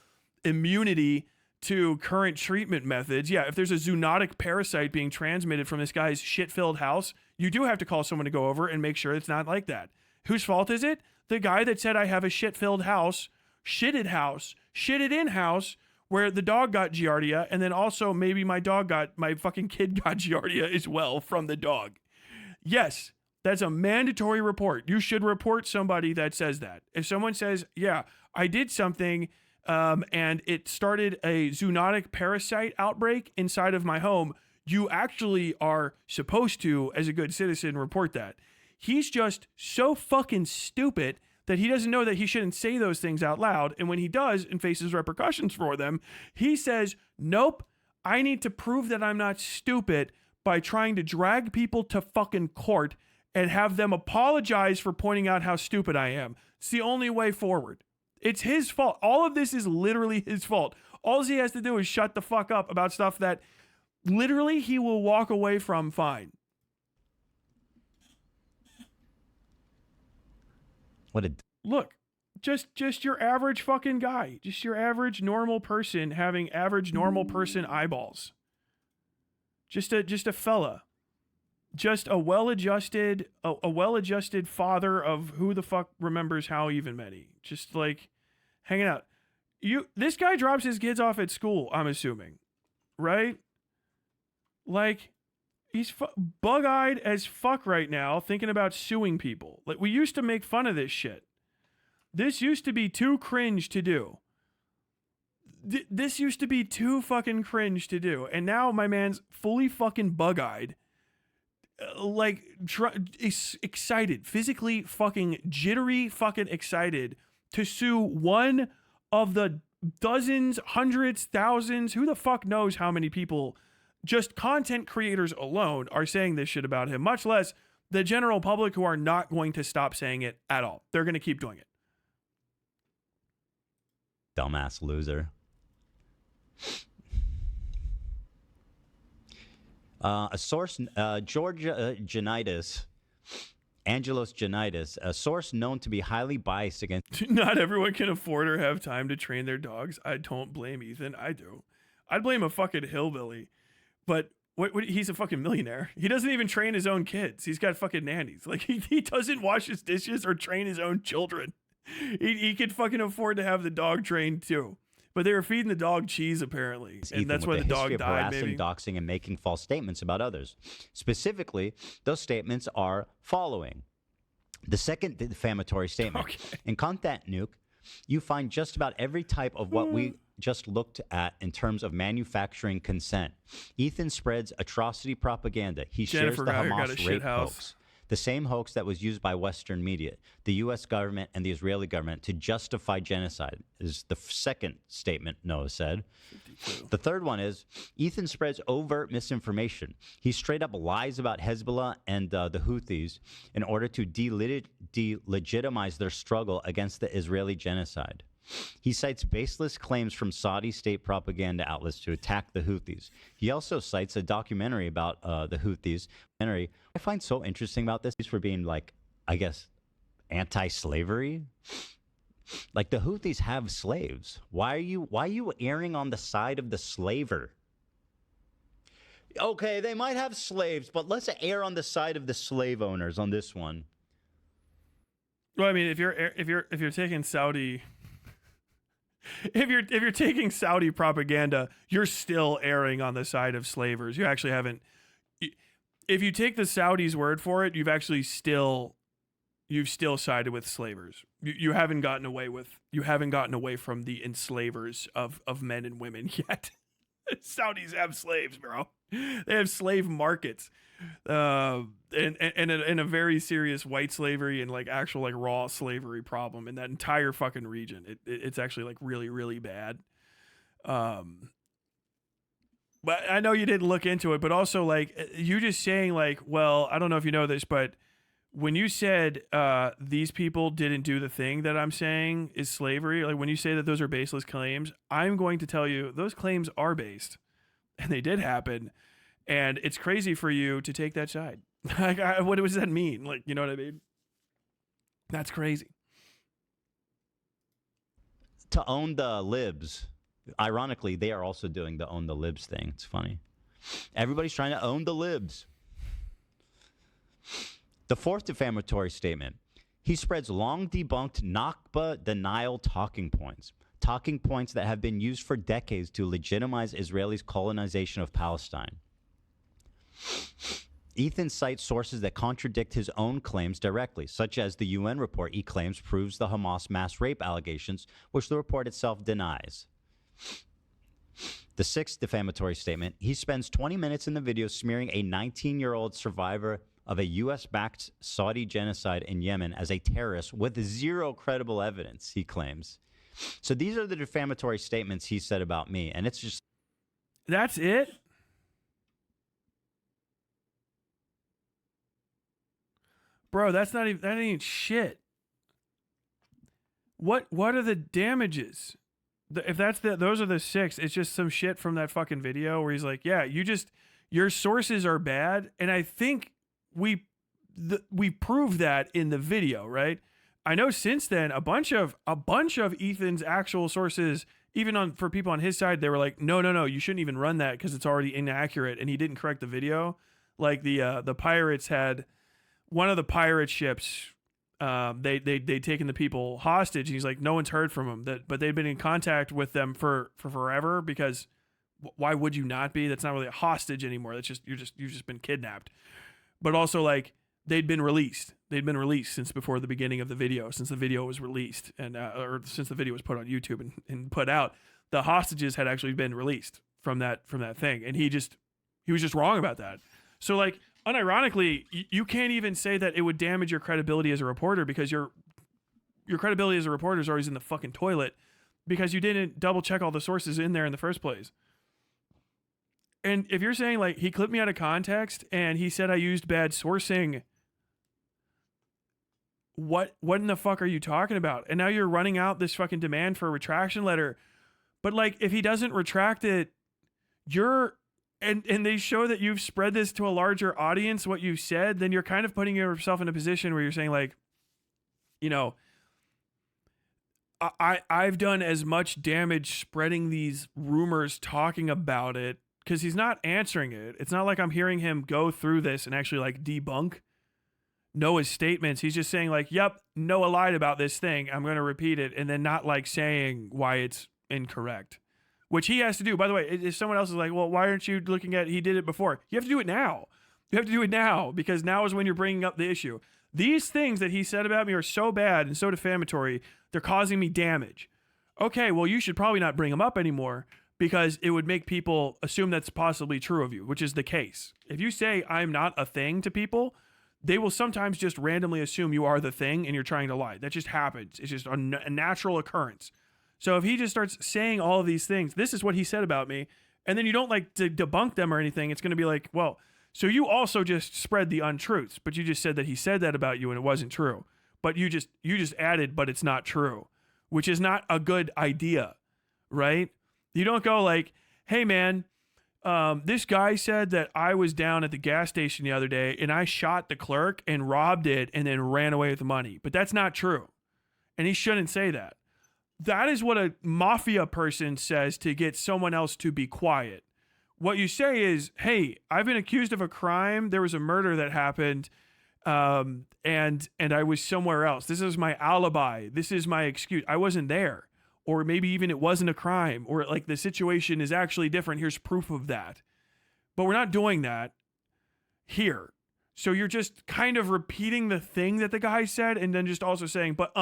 immunity to current treatment methods. Yeah, if there's a zoonotic parasite being transmitted from this guy's shit-filled house, you do have to call someone to go over and make sure it's not like that. Whose fault is it? The guy that said I have a shit-filled house, shitted in house, where the dog got Giardia, and then also maybe my fucking kid got Giardia as well from the dog. Yes, that's a mandatory report. You should report somebody that says that. If someone says, yeah, I did something and it started a zoonotic parasite outbreak inside of my home, you actually are supposed to, as a good citizen, report that. He's just so fucking stupid that he doesn't know that he shouldn't say those things out loud. And when he does and faces repercussions for them, he says, nope, I need to prove that I'm not stupid by trying to drag people to fucking court and have them apologize for pointing out how stupid I am. It's the only way forward. It's his fault. All of this is literally his fault. All he has to do is shut the fuck up about stuff that literally he will walk away from fine. Look, just your average fucking guy, just your average normal person having average normal person eyeballs. Just a fella, just a well-adjusted father of who the fuck remembers how even many, just like hanging out. This guy drops his kids off at school, I'm assuming, right? Like, he's bug-eyed as fuck right now, thinking about suing people. Like, we used to make fun of this shit. This used to be too cringe to do. This used to be too fucking cringe to do. And now my man's fully fucking bug-eyed. Like, excited. Physically fucking jittery fucking excited to sue one of the dozens, hundreds, thousands, who the fuck knows how many people, just content creators alone, are saying this shit about him, much less the general public who are not going to stop saying it at all. They're going to keep doing it. Dumbass loser. A source, George Genitis, Angelos Janitis, a source known to be highly biased against. Not everyone can afford or have time to train their dogs. I don't blame Ethan. I do. I'd blame a fucking hillbilly. But he's a fucking millionaire. He doesn't even train his own kids. He's got fucking nannies. Like, he doesn't wash his dishes or train his own children. He could fucking afford to have the dog trained too. But they were feeding the dog cheese, apparently. And Ethan that's with why a the dog history of died, harassing, maybe. doxing, and making false statements about others. Specifically, those statements are following. The second defamatory statement. Okay. In Content Nuke, you find just about every type of what we just looked at in terms of manufacturing consent. Ethan spreads atrocity propaganda. He Jennifer shares the Geyer got a Hamas shit rape house. hoax. The same hoax that was used by Western media, the U.S. government, and the Israeli government to justify genocide is the second statement Noah said. 52. The third one is Ethan spreads overt misinformation. He straight up lies about Hezbollah and the Houthis in order to delegitimize their struggle against the Israeli genocide. He cites baseless claims from Saudi state propaganda outlets to attack the Houthis. He also cites a documentary about the Houthis. I find so interesting about this for being, like, I guess, anti-slavery. Like, the Houthis have slaves. Why are you erring on the side of the slaver? Okay, they might have slaves, but let's err on the side of the slave owners on this one. Well, I mean, if you're taking Saudi. If you're taking Saudi propaganda, you're still erring on the side of slavers. You actually haven't. If you take the Saudis' word for it, you've still sided with slavers. You haven't gotten away from the enslavers of men and women yet. Saudis have slaves, bro. They have slave markets, and a very serious white slavery and like actual like raw slavery problem in that entire fucking region. It's actually like really, really bad. But I know you didn't look into it, but also like you just saying like, well, I don't know if you know this, but when you said these people didn't do the thing that I'm saying is slavery, like when you say that those are baseless claims, I'm going to tell you those claims are based and they did happen. And it's crazy for you to take that side. Like, what does that mean? Like, you know what I mean? That's crazy. To own the libs. Ironically, they are also doing the own the libs thing. It's funny. Everybody's trying to own the libs. The fourth defamatory statement. He spreads long debunked Nakba denial talking points. Talking points that have been used for decades to legitimize Israelis' colonization of Palestine. Ethan cites sources that contradict his own claims directly, such as the UN report he claims proves the Hamas mass rape allegations, which the report itself denies. The sixth defamatory statement. He spends 20 minutes in the video smearing a 19-year-old survivor of a U.S.-backed Saudi genocide in Yemen as a terrorist with zero credible evidence, he claims. So these are the defamatory statements he said about me, and it's just... That's it? Bro, that ain't shit. What are the damages? If those are the six, it's just some shit from that fucking video where he's like, yeah, your sources are bad. And I think we proved that in the video, right? I know since then a bunch of Ethan's actual sources, even for people on his side, they were like, no, you shouldn't even run that because it's already inaccurate, and he didn't correct the video. Like the pirates had one of the pirate ships. They'd taken the people hostage, and he's like, no one's heard from them. But they'd been in contact with them for forever, because why would you not be? That's not really a hostage anymore. That's just you've just been kidnapped. But also, like, they'd been released. They'd been released since before the beginning of the video, since the video was released, and or since the video was put on YouTube and put out. The hostages had actually been released from that thing, and he was just wrong about that. So, like, unironically, you can't even say that it would damage your credibility as a reporter, because your credibility as a reporter is always in the fucking toilet because you didn't double check all the sources in there in the first place. And if you're saying, like, he clipped me out of context and he said I used bad sourcing, what in the fuck are you talking about? And now you're running out this fucking demand for a retraction letter. But, like, if he doesn't retract it, you're and they show that you've spread this to a larger audience, what you said, then you're kind of putting yourself in a position where you're saying like, you know, I've done as much damage spreading these rumors, talking about it, because he's not answering it. It's not like I'm hearing him go through this and actually like debunk Noah's statements. He's just saying like, yep, Noah lied about this thing. I'm going to repeat it. And then not like saying why it's incorrect, which he has to do. By the way, if someone else is like, well, why aren't you looking at, he did it before. You have to do it now. You have to do it now because now is when you're bringing up the issue. These things that he said about me are so bad and so defamatory, they're causing me damage. Okay, well, you should probably not bring them up anymore because it would make people assume that's possibly true of you, which is the case. If you say I'm not a thing to people, they will sometimes just randomly assume you are the thing and you're trying to lie. That just happens. It's just a natural occurrence. So if he just starts saying all of these things, this is what he said about me, and then you don't like to debunk them or anything, it's going to be like, well, so you also just spread the untruths, but you just said that he said that about you and it wasn't true. But you just added, but it's not true, which is not a good idea, right? You don't go like, hey man, this guy said that I was down at the gas station the other day and I shot the clerk and robbed it and then ran away with the money. But that's not true. And he shouldn't say that. That is what a mafia person says to get someone else to be quiet. What you say is, hey, I've been accused of a crime. There was a murder that happened. And I was somewhere else. This is my alibi. This is my excuse. I wasn't there. Or maybe even it wasn't a crime, or like the situation is actually different. Here's proof of that. But we're not doing that here. So you're just kind of repeating the thing that the guy said and then just also saying, but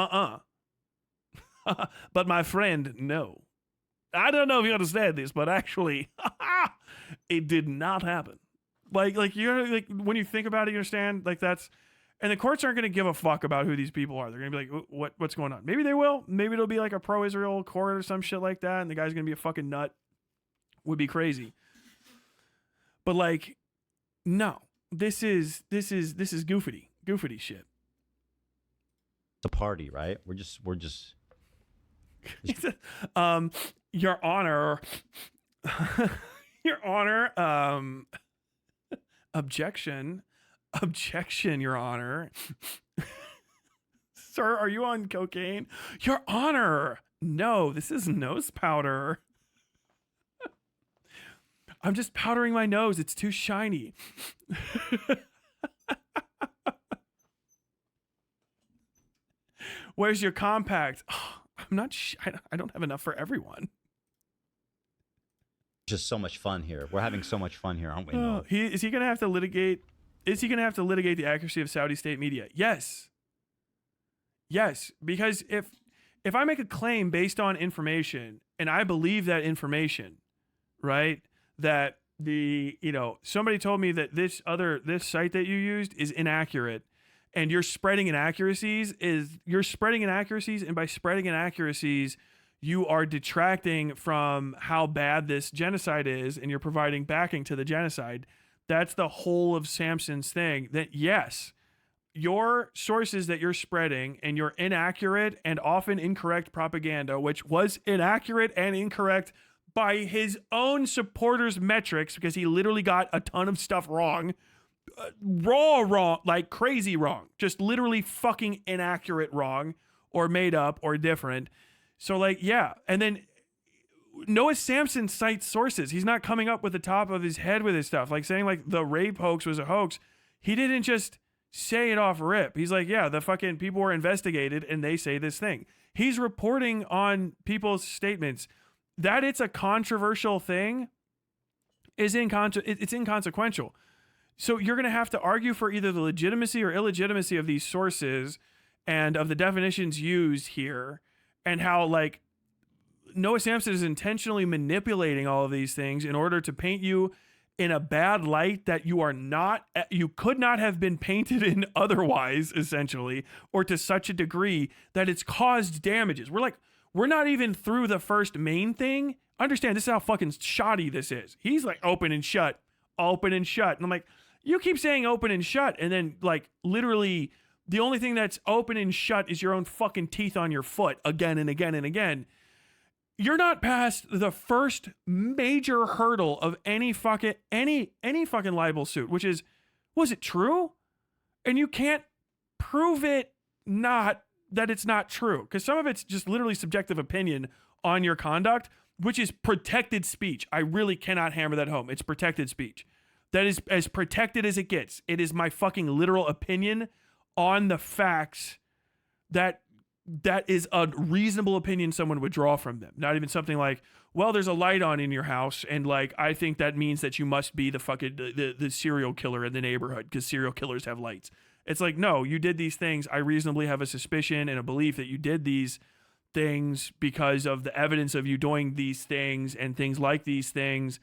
but my friend, no. I don't know if you understand this, but actually, it did not happen. Like you're like, when you think about it, you understand, like that's, and the courts aren't going to give a fuck about who these people are. They're going to be like, what's going on? Maybe they will. Maybe it'll be like a pro-Israel court or some shit like that, and the guy's going to be a fucking nut. Would be crazy. But like, no, this is goofy shit. It's a party, right? We're just Your Honor, Your Honor, objection, Your Honor. Sir, are you on cocaine? Your Honor, no, this is nose powder. I'm just powdering my nose. It's too shiny. Where's your compact? Oh, I'm not. I don't have enough for everyone. just so much fun here. We're having so much fun here, aren't we? Noah? Is he going to have to litigate? Is he going to have to litigate the accuracy of Saudi state media? Yes. Yes, because if I make a claim based on information and I believe that information, right? That somebody told me that this site that you used is inaccurate, and you're spreading inaccuracies, and by spreading inaccuracies, you are detracting from how bad this genocide is, and you're providing backing to the genocide. That's the whole of SAMSEN's thing. That yes, your sources that you're spreading and your inaccurate and often incorrect propaganda, which was inaccurate and incorrect by his own supporters' metrics, because he literally got a ton of stuff wrong, wrong, like crazy wrong, just literally fucking inaccurate wrong, or made up or different. So like, yeah. And then Noah Samson cites sources. He's not coming up with the top of his head with his stuff, like saying like the rape hoax was a hoax. He didn't just say it off rip. He's like, yeah, the fucking people were investigated and they say this thing. He's reporting on people's statements. That it's a controversial thing is it's inconsequential. So you're going to have to argue for either the legitimacy or illegitimacy of these sources and of the definitions used here, and how like Noah Samson is intentionally manipulating all of these things in order to paint you in a bad light that you could not have been painted in otherwise, essentially, or to such a degree that it's caused damages. We're not even through the first main thing. Understand, this is how fucking shoddy this is. He's like open and shut. And I'm like, you keep saying open and shut, and then like literally the only thing that's open and shut is your own fucking teeth on your foot again and again and again. you're not past the first major hurdle of any fucking libel suit, which is, was it true? And you can't prove it not that it's not true, because some of it's just literally subjective opinion on your conduct, which is protected speech. I really cannot hammer that home. It's protected speech. That is as protected as it gets. It is my fucking literal opinion on the facts that is a reasonable opinion someone would draw from them. Not even something like, well, there's a light on in your house, and like I think that means that you must be the fucking the serial killer in the neighborhood because serial killers have lights. It's like, no, you did these things. I reasonably have a suspicion and a belief that you did these things because of the evidence of you doing these things and things like these things,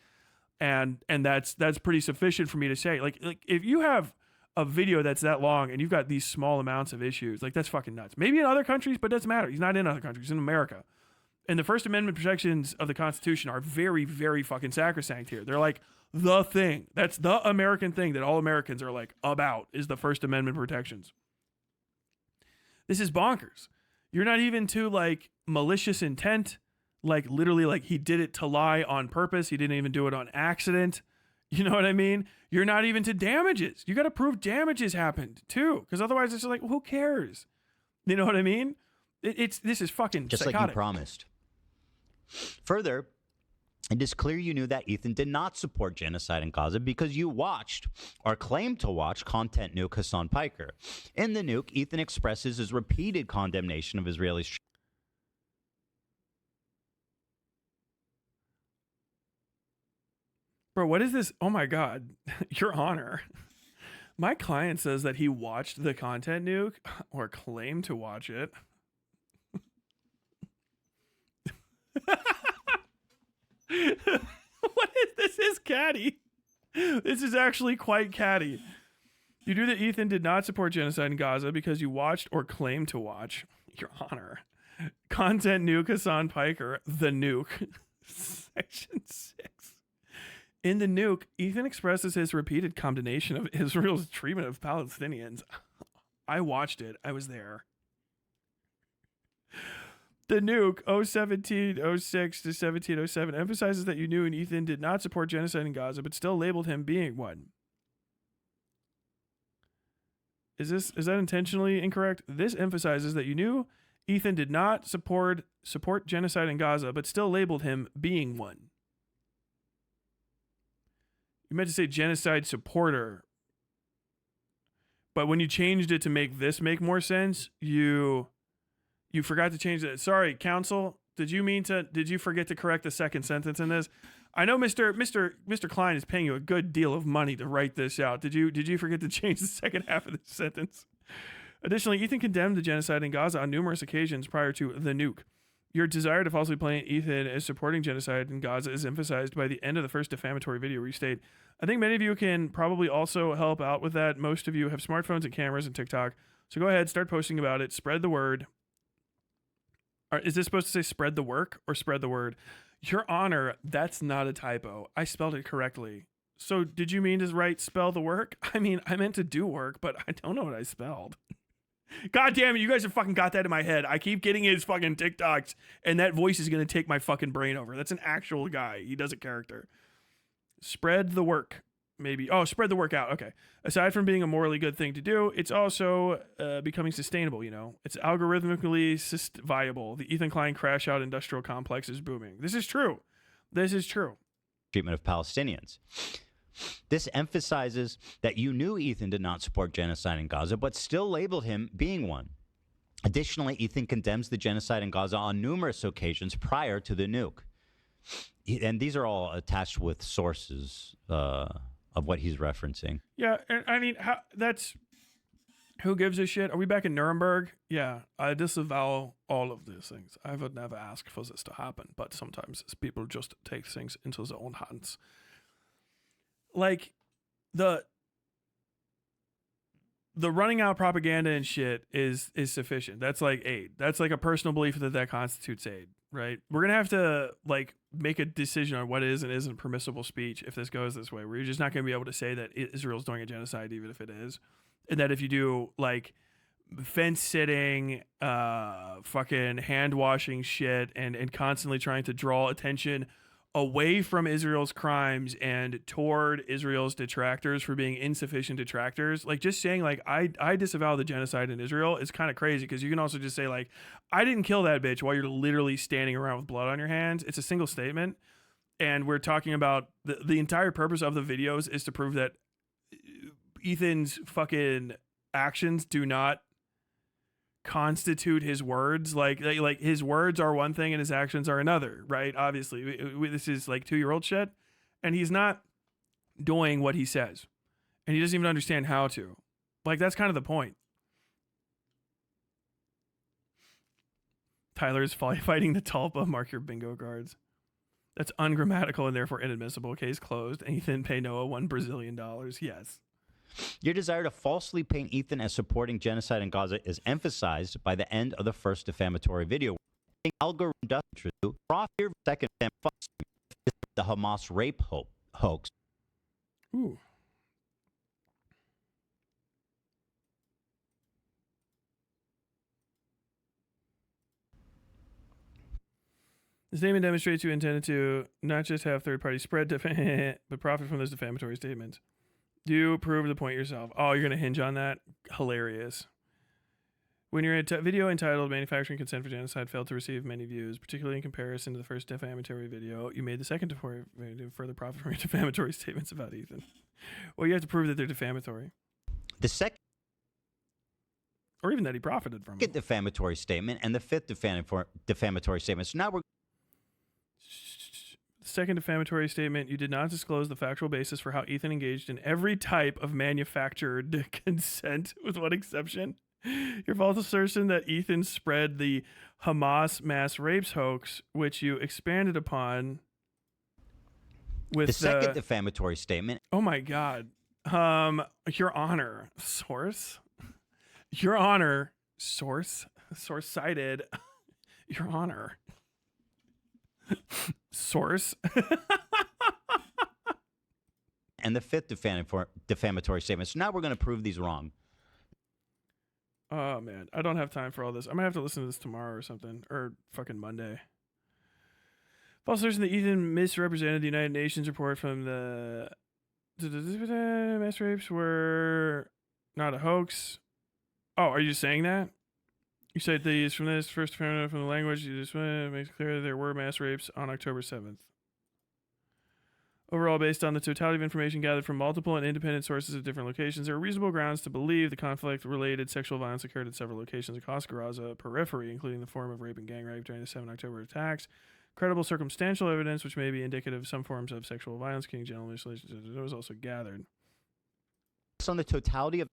and that's pretty sufficient for me to say. Like if you have a video that's that long and you've got these small amounts of issues, like that's fucking nuts. Maybe in other countries, but it doesn't matter. He's not in other countries. He's in America. And the First Amendment protections of the Constitution are very, very fucking sacrosanct here. They're like the thing. That's the American thing that all Americans are like about, is the First Amendment protections. This is bonkers. You're not even to like malicious intent, like literally like he did it to lie on purpose. He didn't even do it on accident. You know what I mean? You're not even to damages. You got to prove damages happened too, because otherwise it's just like, well, who cares? You know what I mean? This is fucking just psychotic. like you promised. Further, it is clear you knew that Ethan did not support genocide in Gaza because you watched, or claimed to watch, content nuke Hassan Piker. In the nuke, Ethan expresses his repeated condemnation of Israelis. Bro, what is this? Oh my God, Your Honor. My client says that he watched the content nuke or claimed to watch it. What is this? Is catty. This is actually quite catty. You knew that Ethan did not support genocide in Gaza because you watched or claimed to watch, Your Honor, content nuke Hassan Piker, the nuke, Section 6. In the nuke, Ethan expresses his repeated condemnation of Israel's treatment of Palestinians. I watched it. I was there. The nuke, 1706 to 1707, emphasizes that you knew and Ethan did not support genocide in Gaza, but still labeled him being one. Is that intentionally incorrect? This emphasizes that you knew Ethan did not support genocide in Gaza, but still labeled him being one. You meant to say genocide supporter, but when you changed it to make this make more sense, you forgot to change it. Sorry, counsel. Did you forget to correct the second sentence in this? I know Mr. Klein is paying you a good deal of money to write this out. Did you forget to change the second half of this sentence? Additionally, Ethan condemned the genocide in Gaza on numerous occasions prior to the nuke. Your desire to falsely paint Ethan as supporting genocide in Gaza is emphasized by the end of the first defamatory video where you state, I think many of you can probably also help out with that. Most of you have smartphones and cameras and TikTok. So go ahead, start posting about it. Spread the word. Is this supposed to say spread the work or spread the word? Your Honor, that's not a typo. I spelled it correctly. So did you mean to write spell the work? I mean, I meant to do work, but I don't know what I spelled. God damn it, you guys have fucking got that in my head. I keep getting his fucking TikToks, and that voice is going to take my fucking brain over. That's an actual guy. He does a character. Spread the work, maybe. Oh, spread the work out. Okay. Aside from being a morally good thing to do, it's also becoming sustainable, you know? It's algorithmically viable. The Ethan Klein crash out industrial complex is booming. This is true. This is true. Treatment of Palestinians. This emphasizes that you knew Ethan did not support genocide in Gaza, but still labeled him being one. Additionally, Ethan condemns the genocide in Gaza on numerous occasions prior to the nuke. And these are all attached with sources of what he's referencing. Yeah, and I mean, who gives a shit? Are we back in Nuremberg? Yeah, I disavow all of these things. I would never ask for this to happen, but sometimes people just take things into their own hands. Like, the running out propaganda and shit is sufficient. That's like aid. That's like a personal belief that constitutes aid, right? We're going to have to like make a decision on what is and isn't permissible speech if this goes this way. We're just not going to be able to say that Israel's doing a genocide even if it is. And that if you do like fence sitting, fucking hand washing shit, and constantly trying to draw attention away from Israel's crimes and toward Israel's detractors for being insufficient detractors. Like, just saying, like, I disavow the genocide in Israel is kind of crazy, because you can also just say, like, I didn't kill that bitch, while you're literally standing around with blood on your hands. It's a single statement. And we're talking about the entire purpose of the videos is to prove that Ethan's fucking actions do not constitute his words. Like his words are one thing and his actions are another, right? Obviously, this is like 2-year-old shit, and he's not doing what he says, and he doesn't even understand how to. Like, that's kind of the point. Tyler's fighting the Tulpa. Mark your bingo cards. That's ungrammatical and therefore inadmissible. Case closed. Ethan pay Noah $1 Brazilian. Yes. Your desire to falsely paint Ethan as supporting genocide in Gaza is emphasized by the end of the first defamatory video. Algorithm does true. Your second the Hamas rape hoax. Ooh. The statement demonstrates you intended to not just have third-party spread, but profit from those defamatory statements. Do you prove the point yourself? Oh, you're going to hinge on that? Hilarious. When your video entitled Manufacturing Consent for Genocide failed to receive many views, particularly in comparison to the first defamatory video, you made the second video to further profit from your defamatory statements about Ethan. Well, you have to prove that they're defamatory. The second or even that he profited from it. Defamatory statement and the fifth defamatory statement. So now we're second defamatory statement, you did not disclose the factual basis for how Ethan engaged in every type of manufactured consent, with one exception. Your false assertion that Ethan spread the Hamas mass rapes hoax, which you expanded upon with the second defamatory statement. Oh my God. Your Honor, source? Your Honor, source cited. Your Honor. Source. And the fifth defamatory statement. So now we're going to prove these wrong. Oh, man. I don't have time for all this. I'm going to have to listen to this tomorrow or something. Or fucking Monday. False assertion that Ethan misrepresented the United Nations report from the mass rapes were not a hoax. Oh, are you just saying that? You said these from this first from the language. You just makes it clear that there were mass rapes on October 7th. Overall, based on the totality of information gathered from multiple and independent sources at different locations, there are reasonable grounds to believe the conflict-related sexual violence occurred at several locations across Gaza periphery, including the form of rape and gang rape during the 7 October attacks. Credible circumstantial evidence, which may be indicative of some forms of sexual violence, killing, genital mutilation, was also gathered. Based on the totality of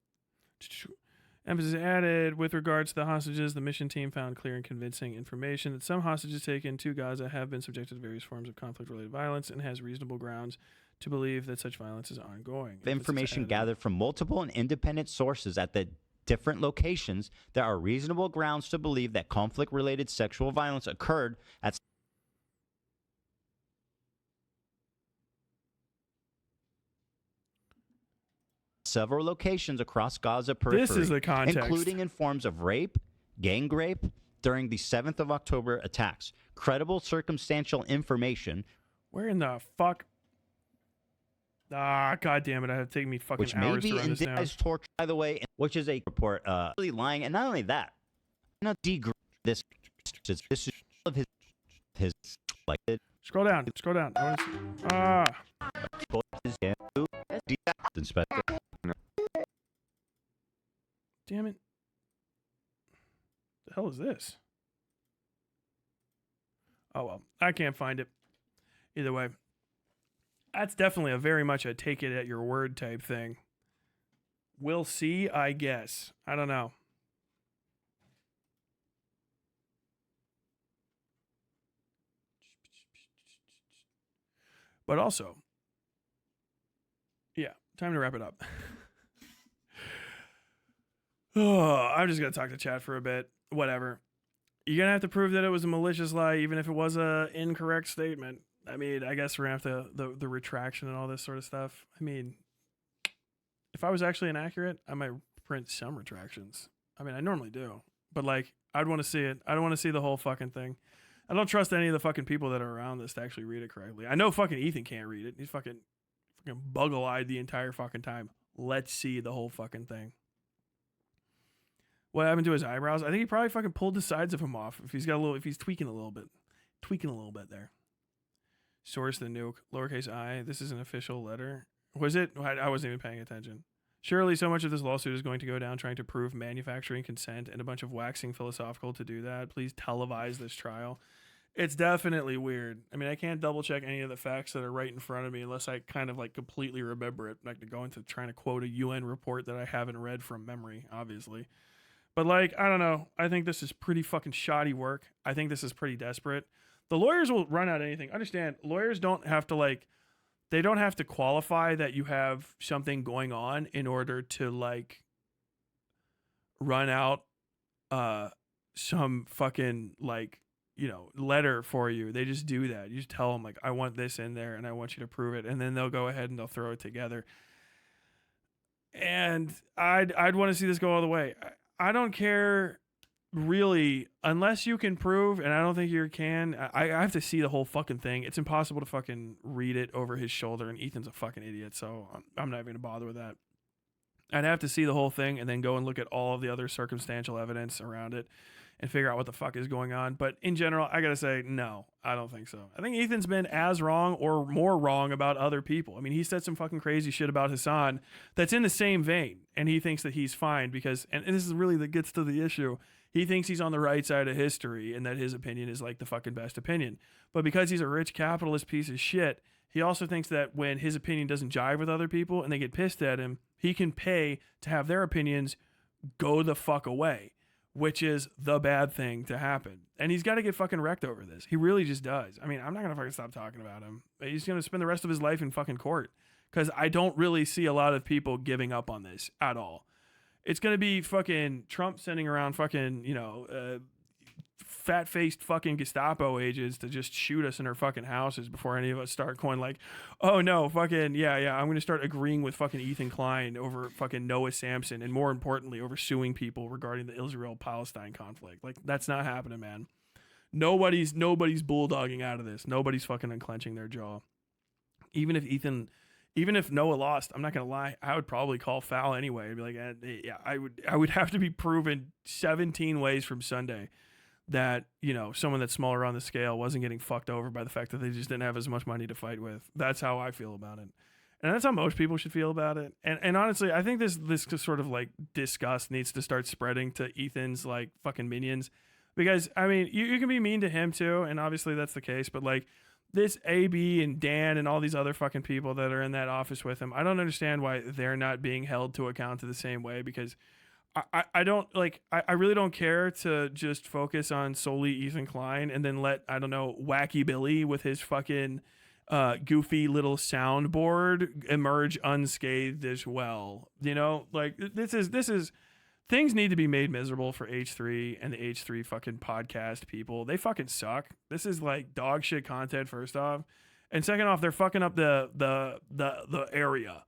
emphasis added with regards to the hostages, the mission team found clear and convincing information that some hostages taken to Gaza have been subjected to various forms of conflict-related violence and has reasonable grounds to believe that such violence is ongoing. Information gathered from multiple and independent sources at the different locations, there are reasonable grounds to believe that conflict-related sexual violence occurred at several locations across Gaza periphery. This is the context. Including in forms of rape, gang rape, during the 7th of October attacks. Credible circumstantial information. Where in the fuck? Ah, God damn it. I have taken me fucking which may hours be to run this now. indicates torture, by the way, which is a report really lying. And not only that, not degrade this. This is all of his like Scroll down. Scroll down. I want to see. Inspector. Damn it. The hell is this? Oh, well. I can't find it. Either way. That's definitely a very much a take it at your word type thing. We'll see, I guess. I don't know. But also, yeah, time to wrap it up. Oh, I'm just going to talk to chat for a bit. Whatever. You're going to have to prove that it was a malicious lie, even if it was an incorrect statement. I mean, I guess we're going to have to, the retraction and all this sort of stuff. I mean, if I was actually inaccurate, I might print some retractions. I mean, I normally do, but like, I'd want to see it. I don't want to see the whole fucking thing. I don't trust any of the fucking people that are around this to actually read it correctly. I know fucking Ethan can't read it. He's fucking buggle-eyed the entire fucking time. Let's see the whole fucking thing. What happened to his eyebrows? I think he probably fucking pulled the sides of him off. If he's tweaking a little bit there. Source the nuke, lowercase I. This is an official letter. Was it? I wasn't even paying attention. Surely so much of this lawsuit is going to go down trying to prove manufacturing consent and a bunch of waxing philosophical to do that. Please televise this trial. It's definitely weird. I mean, I can't double check any of the facts that are right in front of me unless I kind of like completely remember it. Like to go into trying to quote a UN report that I haven't read from memory, obviously. But like, I don't know. I think this is pretty fucking shoddy work. I think this is pretty desperate. The lawyers will run out anything. Understand, lawyers don't have to like, they don't have to qualify that you have something going on in order to like run out some fucking like, you know, letter for you. They just do that. You just tell them like, I want this in there and I want you to prove it. And then they'll go ahead and they'll throw it together. And I'd want to see this go all the way. I don't care really, unless you can prove, and I don't think you can. I have to see the whole fucking thing. It's impossible to fucking read it over his shoulder, and Ethan's a fucking idiot, so I'm not even gonna bother with that. I'd have to see the whole thing and then go and look at all of the other circumstantial evidence around it and figure out what the fuck is going on. But in general, I gotta say, no, I don't think so. I think Ethan's been as wrong or more wrong about other people. I mean, he said some fucking crazy shit about Hassan that's in the same vein, and he thinks that he's fine because, and this is really that gets to the issue, he thinks he's on the right side of history and that his opinion is like the fucking best opinion. But because he's a rich capitalist piece of shit, he also thinks that when his opinion doesn't jive with other people and they get pissed at him, he can pay to have their opinions go the fuck away, which is the bad thing to happen. And he's got to get fucking wrecked over this. He really just does. I mean, I'm not going to fucking stop talking about him. He's going to spend the rest of his life in fucking court because I don't really see a lot of people giving up on this at all. It's going to be fucking Trump sending around fucking, you know, fat-faced fucking Gestapo agents to just shoot us in our fucking houses before any of us start going like, oh no, fucking, yeah, I'm going to start agreeing with fucking Ethan Klein over fucking Noah Samson and more importantly, over suing people regarding the Israel-Palestine conflict. Like, that's not happening, man. Nobody's bulldogging out of this. Nobody's fucking unclenching their jaw. Even if Noah lost, I'm not gonna lie, I would probably call foul anyway. I'd be like, yeah, I would have to be proven 17 ways from Sunday that, you know, someone that's smaller on the scale wasn't getting fucked over by the fact that they just didn't have as much money to fight with. That's how I feel about it, and that's how most people should feel about it. And honestly, I think this sort of like disgust needs to start spreading to Ethan's like fucking minions, because I mean, you can be mean to him too, and obviously that's the case, but like, this AB and Dan and all these other fucking people that are in that office with him, I don't understand why they're not being held to account to the same way, because I don't like, I really don't care to just focus on solely Ethan Klein and then let, I don't know, Wacky Billy with his fucking goofy little soundboard emerge unscathed as well. You know, like this is things need to be made miserable for H3 and the H3 fucking podcast people. They fucking suck. This is like dog shit content, first off. And second off, they're fucking up the area.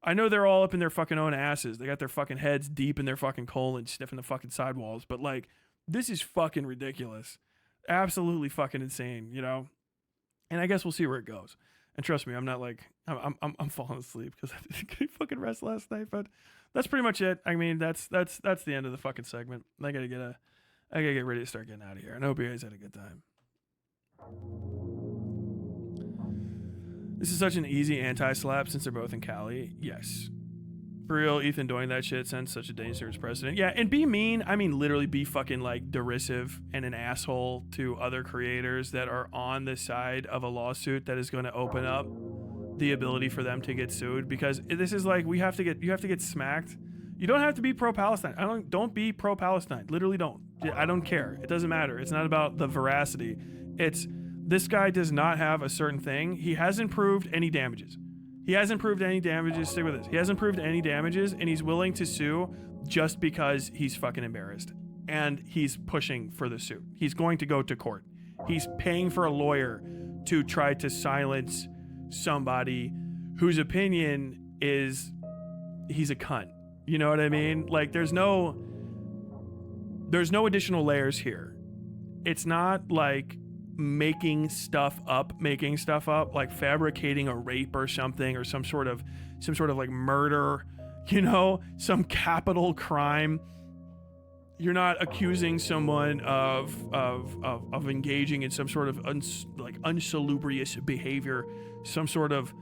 I know they're all up in their fucking own asses. They got their fucking heads deep in their fucking colon, sniffing the fucking sidewalls. But like, this is fucking ridiculous. Absolutely fucking insane, you know? And I guess we'll see where it goes. And trust me, I'm not like, I'm falling asleep because I didn't get any fucking rest last night, but that's pretty much it. I mean, that's the end of the fucking segment. I gotta get ready to start getting out of here. I hope you guys had a good time. This is such an easy anti-slap since they're both in Cali. Yes. For real, Ethan doing that shit sends such a dangerous precedent. Yeah, and be mean. I mean, literally be fucking like derisive and an asshole to other creators that are on the side of a lawsuit that is going to open up the ability for them to get sued, because this is like, you have to get smacked. You don't have to be pro-Palestine. Don't be pro-Palestine. Literally don't. I don't care. It doesn't matter. It's not about the veracity. It's, this guy does not have a certain thing. He hasn't proved any damages. Stick with this. He hasn't proved any damages, and he's willing to sue just because he's fucking embarrassed. And he's pushing for the suit. He's going to go to court. He's paying for a lawyer to try to silence somebody whose opinion is he's a cunt. You know what I mean? Like, there's no there's no additional layers here. It's not like making stuff up, like fabricating a rape or something, or some sort of like murder, you know, some capital crime. You're not accusing someone of engaging in some sort of unsalubrious behavior, some sort of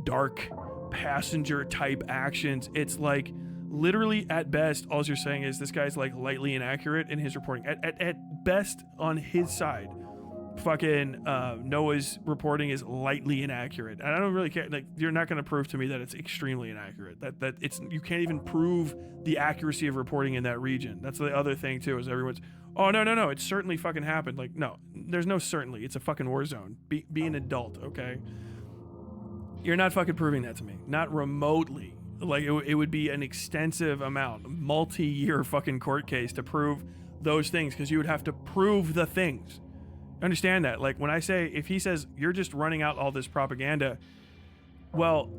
dark passenger type actions. It's like literally at best, all you're saying is this guy's like lightly inaccurate in his reporting. At best, on his side, fucking Noah's reporting is lightly inaccurate, and I don't really care. Like, you're not going to prove to me that it's extremely inaccurate. That it's, you can't even prove the accuracy of reporting in that region. That's the other thing too, is everyone's, oh no, it certainly fucking happened. Like, no, there's no certainly. It's a fucking war zone. Be an adult, okay? You're not fucking proving that to me, not remotely. Like, it would be an extensive amount, multi-year fucking court case to prove those things, because you would have to prove the things. Understand that? Like, when I say, if he says you're just running out all this propaganda, well,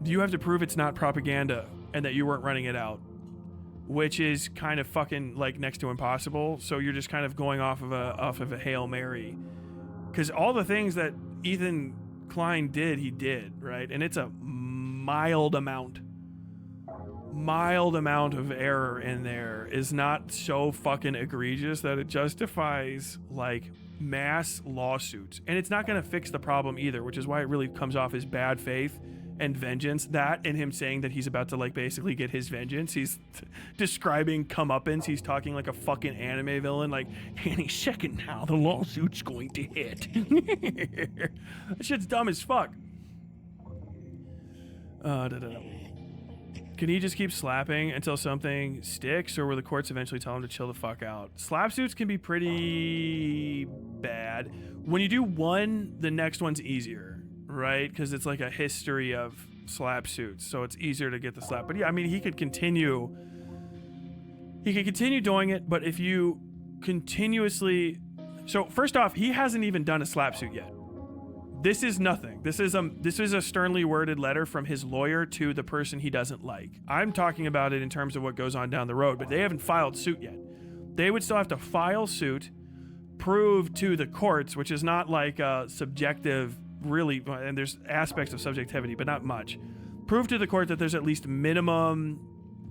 you have to prove it's not propaganda and that you weren't running it out, which is kind of fucking like next to impossible. So you're just kind of going off of a Hail Mary, because all the things that Ethan Klein did, he did, right? And it's a mild amount of error in there, is not so fucking egregious that it justifies like mass lawsuits. And it's not going to fix the problem either, which is why it really comes off as bad faith and vengeance. That, and him saying that he's about to like basically get his vengeance. He's describing comeuppance. He's talking like a fucking anime villain, like any second now the lawsuit's going to hit. That shit's dumb as fuck. Can he just keep slapping until something sticks, or will the courts eventually tell him to chill the fuck out? Slap suits can be pretty bad. When you do one, the next one's easier, right? Because it's like a history of slap suits, so it's easier to get the slap. But yeah, I mean, he could continue doing it, but if you continuously... So first off, he hasn't even done a slap suit yet. This is nothing. This is a sternly worded letter from his lawyer to the person he doesn't like. I'm talking about it in terms of what goes on down the road, but they haven't filed suit yet. They would still have to file suit, prove to the courts, which is not like subjective, really, and there's aspects of subjectivity, but not much. Prove to the court that there's at least minimum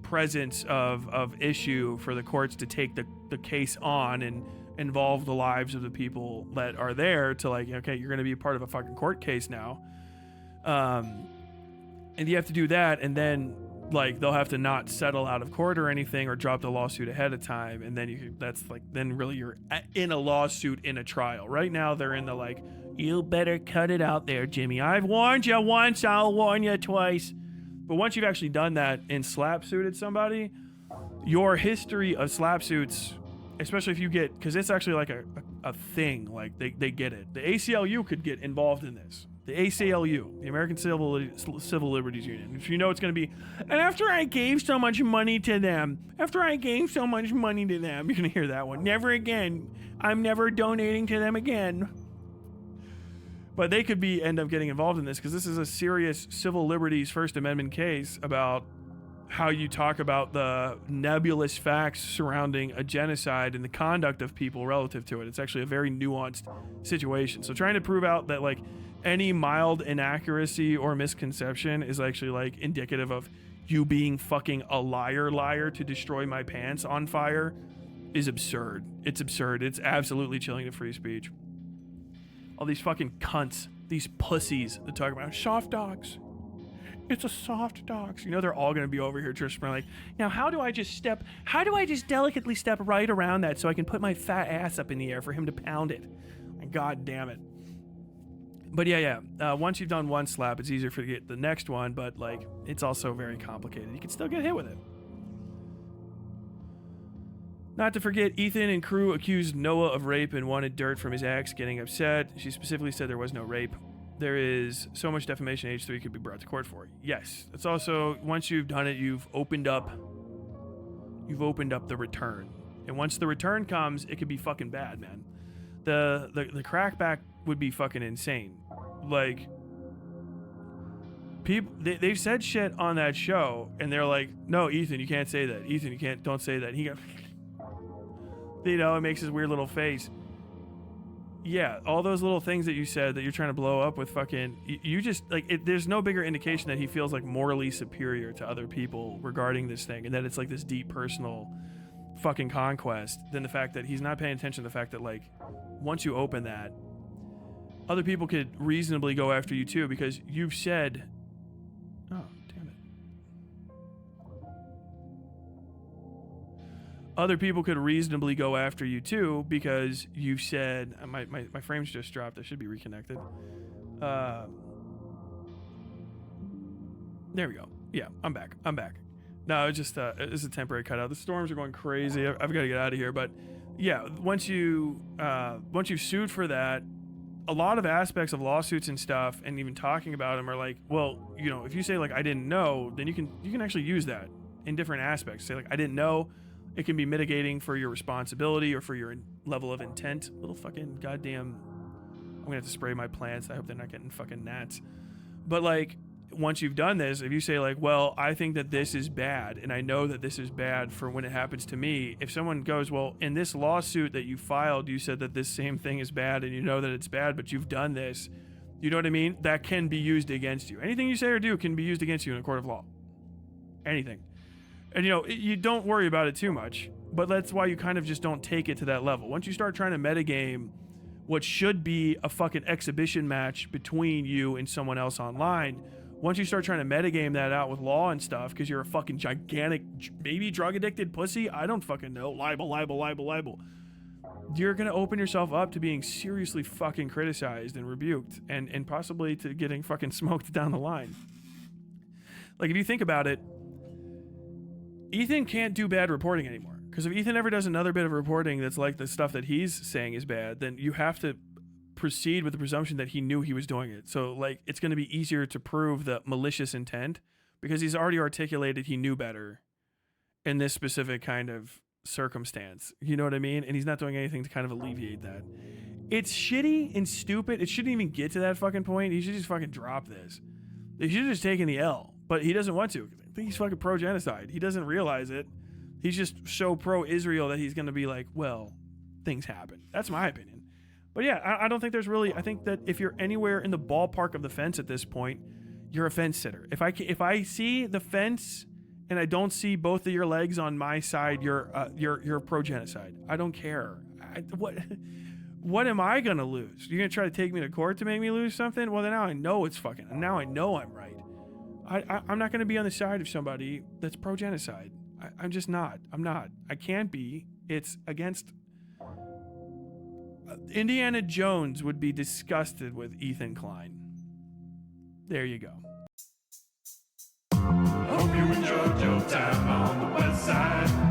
presence of issue for the courts to take the case on and involve the lives of the people that are there to, like, okay, you're going to be a part of a fucking court case now. And you have to do that, and then like they'll have to not settle out of court or anything, or drop the lawsuit ahead of time, and then then really you're in a lawsuit in a trial. Right now they're in the like, you better cut it out there, Jimmy. I've warned you once, I'll warn you twice. But once you've actually done that and slap suited somebody, your history of slap suits, especially if you get, because it's actually like a thing, like they get it. The ACLU could get involved in this. The ACLU, the American Civil Liberties Union. If you know it's going to be, and after I gave so much money to them, you're going to hear that one. Never again. I'm never donating to them again. But they could end up getting involved in this, because this is a serious civil liberties First Amendment case about how you talk about the nebulous facts surrounding a genocide and the conduct of people relative to it. It's actually a very nuanced situation. So trying to prove out that like any mild inaccuracy or misconception is actually like indicative of you being fucking a liar to destroy my pants on fire is absurd. It's absurd. It's absolutely chilling to free speech. All these fucking cunts, these pussies that talk about soft dogs. It's a soft dogs. You know, they're all going to be over here just like, now how do I just delicately step right around that so I can put my fat ass up in the air for him to pound it? God damn it. But yeah. Once you've done one slap, it's easier for you to get the next one, but like, it's also very complicated. You can still get hit with it. Not to forget, Ethan and crew accused Noah of rape and wanted dirt from his ex, getting upset. She specifically said there was no rape. There is so much defamation H3 could be brought to court for. Yes. It's also, once you've done it, you've opened up the return. And once the return comes, it could be fucking bad, man. The crackback would be fucking insane. Like, people, they've said shit on that show, and they're like, no, Ethan, you can't say that. Ethan, don't say that. He got... You know, it makes his weird little face. Yeah, all those little things that you said that you're trying to blow up with fucking, you just, like, there's no bigger indication that he feels like morally superior to other people regarding this thing, and that it's like this deep personal fucking conquest than the fact that he's not paying attention to the fact that, like, once you open that, other people could reasonably go after you too, because you've said, oh, damn it. Other people could reasonably go after you too, because you've said, my frames just dropped. I should be reconnected. There we go. Yeah, I'm back. No, it's just it's a temporary cutout. The storms are going crazy. I've got to get out of here. But yeah, once you've sued for that, a lot of aspects of lawsuits and stuff, and even talking about them, are like, well, you know, if you say like I didn't know, then you can actually use that in different aspects. Say like I didn't know. It can be mitigating for your responsibility or for your level of intent. Little fucking goddamn. I'm gonna have to spray my plants. I hope they're not getting fucking gnats. But like, once you've done this, if you say like, well, I think that this is bad, and I know that this is bad for when it happens to me. If someone goes, well, in this lawsuit that you filed, you said that this same thing is bad, and you know that it's bad, but you've done this. You know what I mean? That can be used against you. Anything you say or do can be used against you in a court of law. Anything. And, you know, you don't worry about it too much, but that's why you kind of just don't take it to that level. Once you start trying to metagame what should be a fucking exhibition match between you and someone else online, once you start trying to metagame that out with law and stuff, because you're a fucking gigantic, maybe drug-addicted pussy, I don't fucking know, libel, you're going to open yourself up to being seriously fucking criticized and rebuked, and possibly to getting fucking smoked down the line. Like, if you think about it, Ethan can't do bad reporting anymore, because if Ethan ever does another bit of reporting that's like the stuff that he's saying is bad, then you have to proceed with the presumption that he knew he was doing it. So like, it's going to be easier to prove the malicious intent because he's already articulated he knew better in this specific kind of circumstance. You know what I mean? And he's not doing anything to kind of alleviate that. It's shitty and stupid. It shouldn't even get to that fucking point. He should just fucking drop this. They should have just taken the L, but he doesn't want to. I think he's fucking pro-genocide. He doesn't realize it. He's just so pro-Israel that he's going to be like, well, things happen. That's my opinion. But yeah, I don't think there's really, I think that if you're anywhere in the ballpark of the fence at this point, you're a fence sitter. If I see the fence and I don't see both of your legs on my side, you're pro-genocide. I don't care. What am I going to lose? You're going to try to take me to court to make me lose something? Well, then now I know now I know I'm right. I'm not going to be on the side of somebody that's pro-genocide. I'm just not. I'm not. I can't be. It's against... Indiana Jones would be disgusted with Ethan Klein. There you go. Hope you enjoyed your time on the Westside.